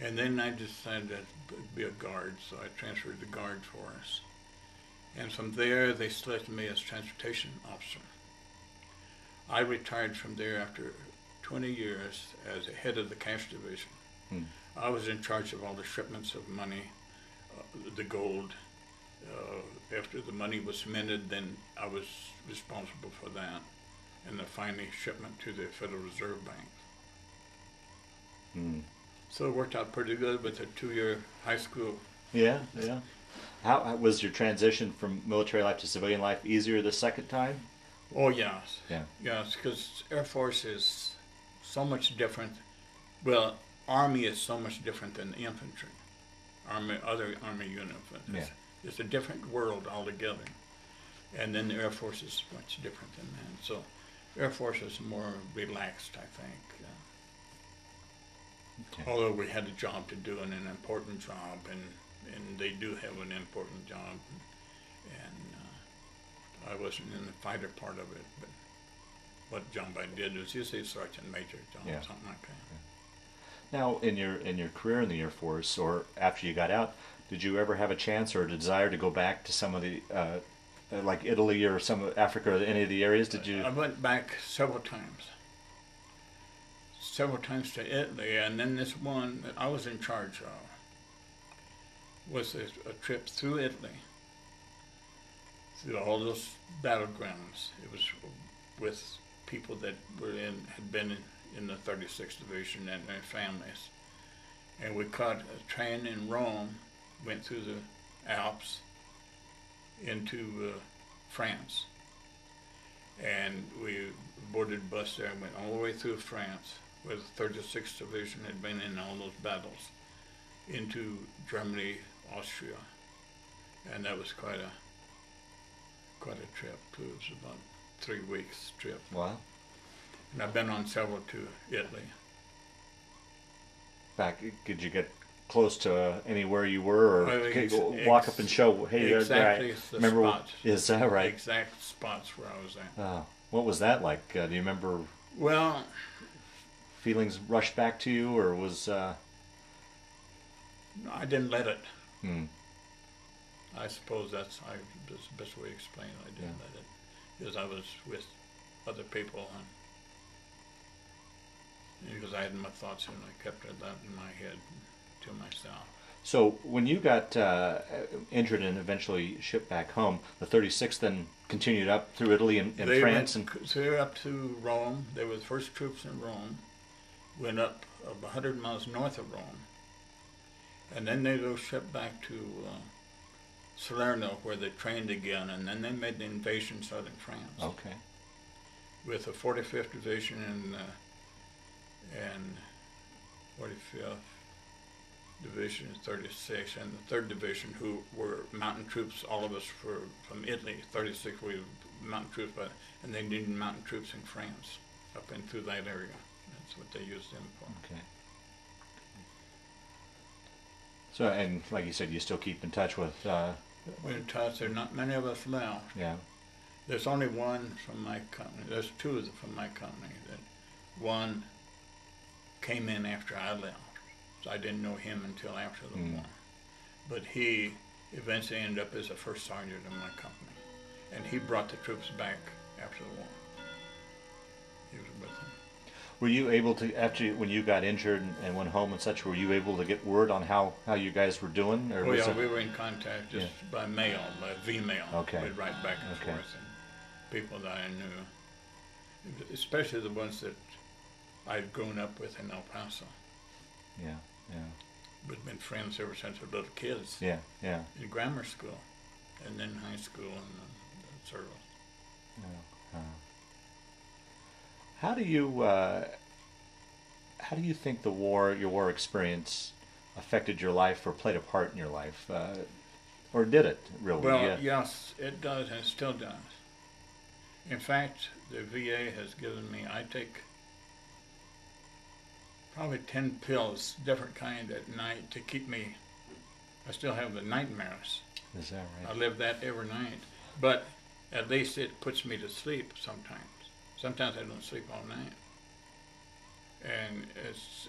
And then I decided to be a guard, so I transferred to Guard Force. And from there, they selected me as transportation officer. I retired from there after 20 years as a head of the cash division. I was in charge of all the shipments of money, the gold. After the money was minted, then I was responsible for that, and the final shipment to the Federal Reserve Bank. So it worked out pretty good with a 2-year high school. Yeah, yeah. How was your transition from military life to civilian life easier the second time? Oh, yes. Yeah. Yes, because Air Force is so much different. Well, Army is so much different than infantry. Other Army units. Yeah. It's a different world altogether. And then the Air Force is much different than that. So Air Force is more relaxed, I think. Okay. Although we had a job to do and an important job, and they do have an important job. I wasn't in the fighter part of it, but what job I did was usually a sergeant major job, something like that. Yeah. Now, in your career in the Air Force, or after you got out, did you ever have a chance or a desire to go back to some of the, like Italy or some of Africa or any of the areas? Did you? I went back several times to Italy, and then this one that I was in charge of was a trip through Italy, through all those battlegrounds. It was with people that had been in the 36th Division and their families. And we caught a train in Rome, went through the Alps into France. And we boarded a bus there and went all the way through France, where the 36th Division had been in all those battles, into Germany, Austria. And that was quite a trip. It was about 3 weeks trip. Wow. And I've been on several to Italy. Did you get close to anywhere you were, or walk up and show, hey, exactly I the remember spots. Is that right? Exact spots where I was at. What was that like? Do you remember? Well, feelings rushed back to you, or was? No, I didn't let it. I suppose that's the best way to explain it. I didn't let it, because I was with other people, and because I had my thoughts and I kept that in my head to myself. So when you got injured and eventually shipped back home, the 36th then continued up through Italy and France? They went up to Rome. They were the first troops in Rome. Went up 100 miles north of Rome. And then they were shipped back to Salerno, where they trained again, and then they made the invasion southern France. Okay. With the 45th Division and 45th Division, 36, and the 3rd Division, who were mountain troops. All of us were from Italy. 36 we were mountain troops, and they needed mountain troops in France, up and through that area. That's what they used them for. Okay. So, and like you said, you still keep in touch with... We're in touch. There are not many of us left. Yeah. There's only one from my company. There's two from my company. That one came in after I left. So I didn't know him until after the war. But he eventually ended up as a first sergeant in my company. And he brought the troops back after the war. He was with them. Were you able to, when you got injured and went home and such, were you able to get word on how you guys were doing? Or we were in contact just by mail, by V-mail. Okay. We'd write back and forth, and people that I knew, especially the ones that I'd grown up with in El Paso. Yeah, yeah. We'd been friends ever since we were little kids. Yeah, yeah. In grammar school, and then high school and service. Yeah. How do you think your war experience affected your life or played a part in your life? Or did it really? Well, Yeah. yes, it does, and it still does. In fact, the VA has given me, I take probably 10 pills, different kind at night to keep me, I still have the nightmares. Is that I right? live that every night. But at least it puts me to sleep sometimes. Sometimes I don't sleep all night. And it's,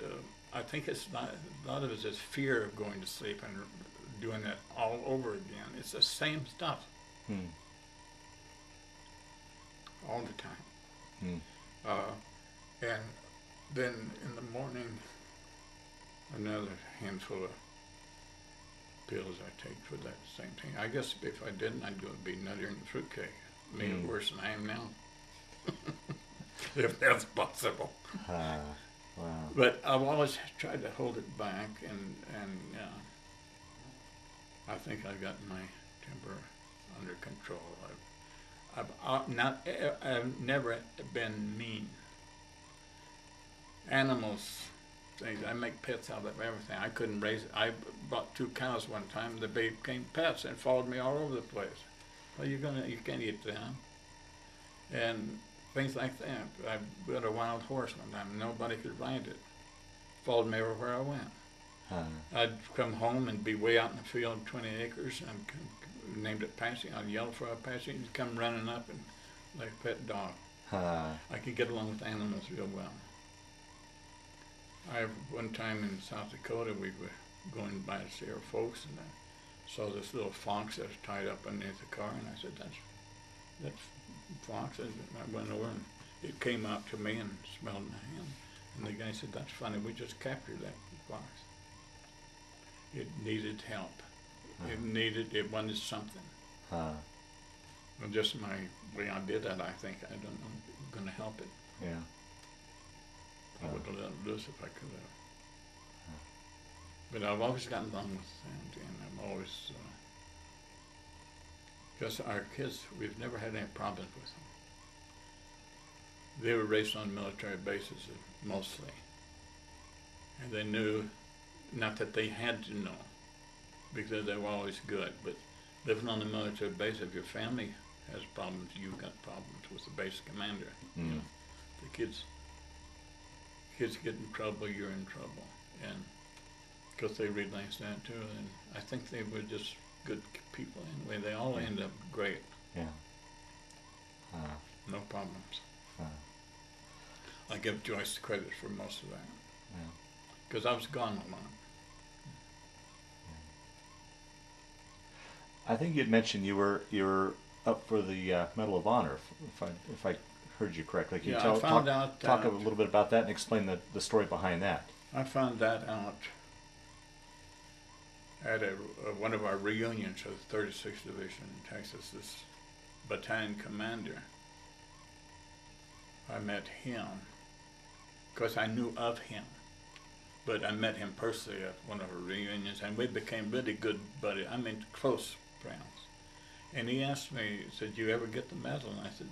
I think it's not, a lot of it is fear of going to sleep and doing that all over again. It's the same stuff Hmm. all the time. Hmm. And then in the morning, another handful of pills I take for that same thing. I guess if I didn't, I'd be nuttier than fruitcake. Made it worse than I am now. If that's possible. Wow. But I've always tried to hold it back, and I think I got my temper under control. I've never been mean. Animals, things, I make pets out of everything. I couldn't raise it. I bought 2 cows one time. They became pets and followed me all over the place. Well, you can't eat them. And things like that. I built a wild horse one time. Nobody could ride it. Followed me everywhere I went. I'd come home and be way out in the field, 20 acres, and named it Patsy. I'd yell for a Patsy, and he'd come running up and like a pet dog. I could get along with animals real well. One time in South Dakota, we were going by to see our folks, and I saw this little fox that was tied up underneath the car, and I said, that's fox. And I went over, and it came out to me and smelled my hand. And the guy said, that's funny, we just captured that fox. It needed help. It wanted something. And just my way I did that, I think, I don't know, I'm going to help it. Yeah. I would have let it loose if I could have. But I've always gotten along with them, and I'm always, because our kids, we've never had any problems with them. They were raised on military bases mostly, and they knew, not that they had to know, because they were always good, but living on a military base, if your family has problems, you've got problems with the base commander. You know, the kids get in trouble, you're in trouble, and because they realized that too, and I think they were just good people anyway. They all end up great. Yeah. No problems. I give Joyce credit for most of that, because I was gone a lot. I think you'd mentioned you were up for the Medal of Honor, if I heard you correctly. Can you I found out talk a little bit about that and explain the story behind that? I found that out at one of our reunions of the 36th Division in Texas. This battalion commander, I met him because I knew of him, but I met him personally at one of our reunions, and we became really good buddies. I mean, close friends. And he asked me, he said, "You ever get the medal?" And I said,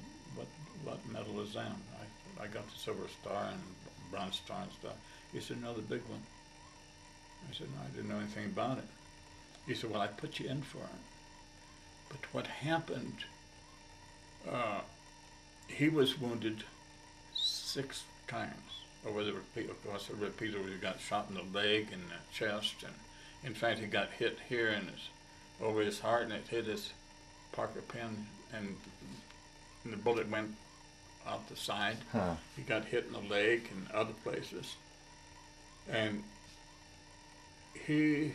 "What medal is that?" I got the Silver Star and Bronze Star and stuff. He said, "No, the big one." I said, "No, I didn't know anything about it." He said, "Well, I put you in for it." But what happened, he was wounded 6 times over the repeat. Of course, the repeater, he got shot in the leg and the chest, and in fact, he got hit here over his heart, and it hit his Parker pen, and the bullet went out the side. He got hit in the leg and other places, and his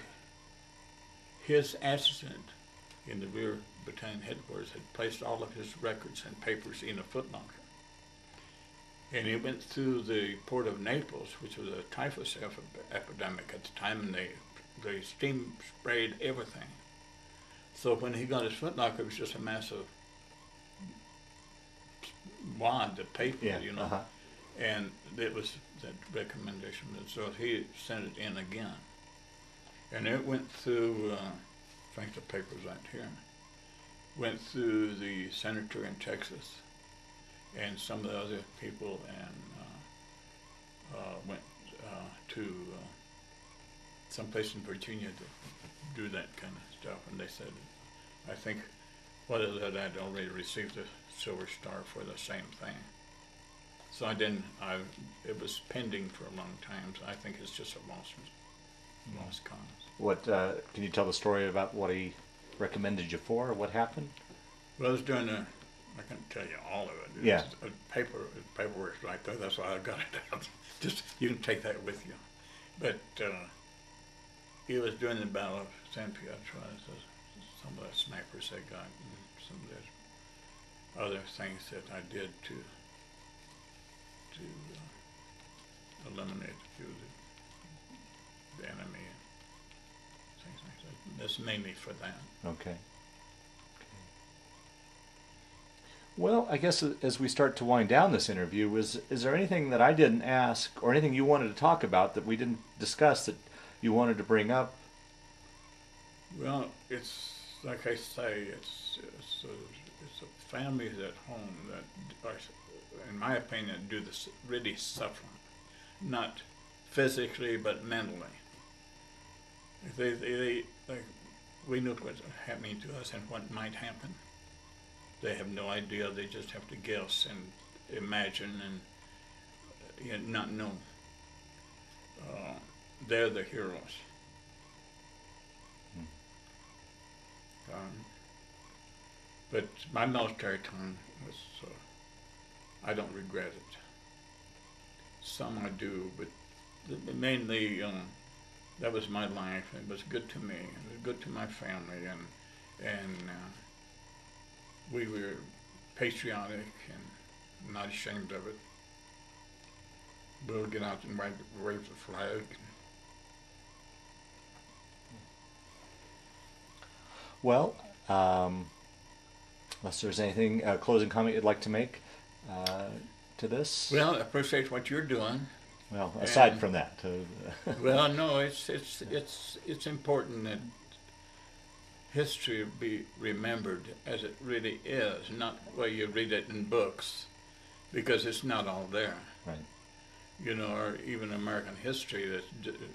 assistant in the rear battalion headquarters had placed all of his records and papers in a footlocker. And he went through the port of Naples, which was a typhus epidemic at the time, and they steam sprayed everything. So when he got his footlocker, it was just a massive wad of paper, you know. And it was that recommendation. So he sent it in again. And it went through, I think the paper's right here, went through the senator in Texas and some of the other people, and went to someplace in Virginia to do that kind of stuff, and they said, I think, that I'd already received a Silver Star for the same thing. So it was pending for a long time, so I think it's just a lost cause. What, can you tell the story about what he recommended you for, or what happened? Well, I was doing I can't tell you all of it. Yeah. Paperwork's right there, that's why I got it out. Just, you can take that with you. But he was during the Battle of San Pietro, some of the snipers they got, and some of the other things that I did to eliminate a few of the enemy and things like that. That's mainly for that. Okay. Well, I guess as we start to wind down this interview, is there anything that I didn't ask, or anything you wanted to talk about that we didn't discuss that you wanted to bring up? Well, it's like I say, it's the families at home that are, in my opinion, do this really suffering, not physically but mentally. They like, we know what's happening to us and what might happen. They have no idea. They just have to guess and imagine and not know. They're the heroes. But my military time was, I don't regret it. Some I do, but mainly that was my life. It was good to me. It was good to my family, and we were patriotic and not ashamed of it. We'll get out and wave the flag. Well, unless there's anything, closing comment you'd like to make to this? Well, I appreciate what you're doing. Well, aside from that. Well, no, it's important that history be remembered as it really is, not where you read it in books, because it's not all there. Right. You know, or even American history, that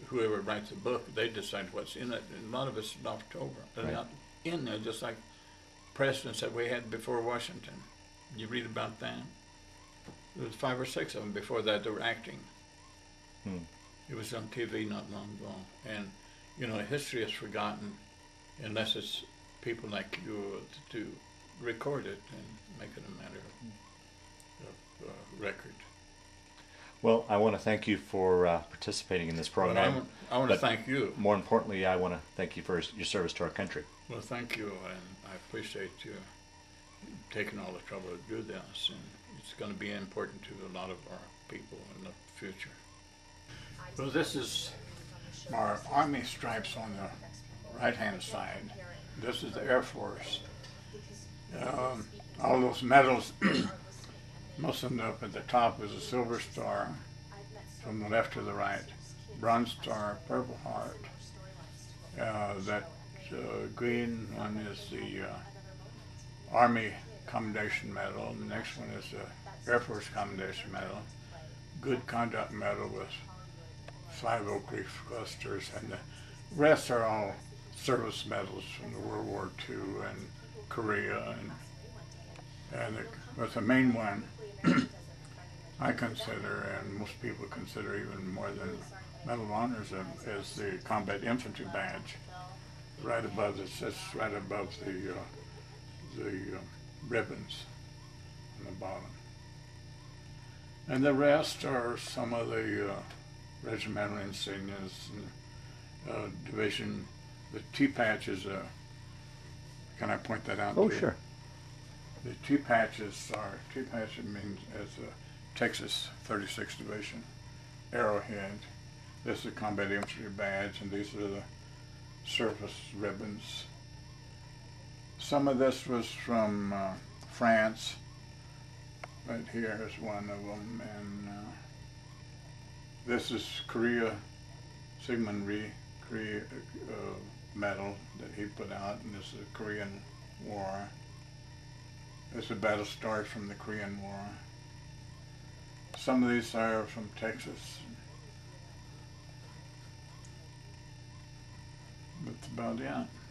whoever writes a book, they decide what's in it, and a lot of it's left over. They're Right. not in there, just like presidents that we had before Washington. You read about that? There was 5 or 6 of them before that that were acting. It was on TV not long ago. And, you know, history is forgotten unless it's people like you to record it and make it a matter of record. Well, I want to thank you for participating in this program. Well, I want to thank you. More importantly, I want to thank you for your service to our country. Well, thank you, and I appreciate you taking all the trouble to do this, and it's going to be important to a lot of our people in the future. Well, this is our Army stripes on the right-hand side. This is the Air Force. All those medals, most of them up at the top is a Silver Star, from the left to the right, Bronze Star, Purple Heart. That green one is the Army Commendation Medal, and the next one is the Air Force Commendation Medal. Good Conduct Medal with 5 oak leaf clusters, and the rest are all service medals from the World War II and Korea, but the main one I consider, and most people consider even more than Medal of Honor, is the Combat Infantry Badge. Right above it sits right above the ribbons on the bottom, and the rest are some of the regimental insignias and division. The T-patch is can I point that out? Oh, sure. The T-patches means as a Texas 36th Division arrowhead. This is a Combat Infantry Badge, and these are the service ribbons. Some of this was from France. Right here is one of them, and this is Korea, Sigmund Rhee Korea medal that he put out, and this is the Korean War. This is the battle stars from the Korean War. Some of these are from Texas. That's about it.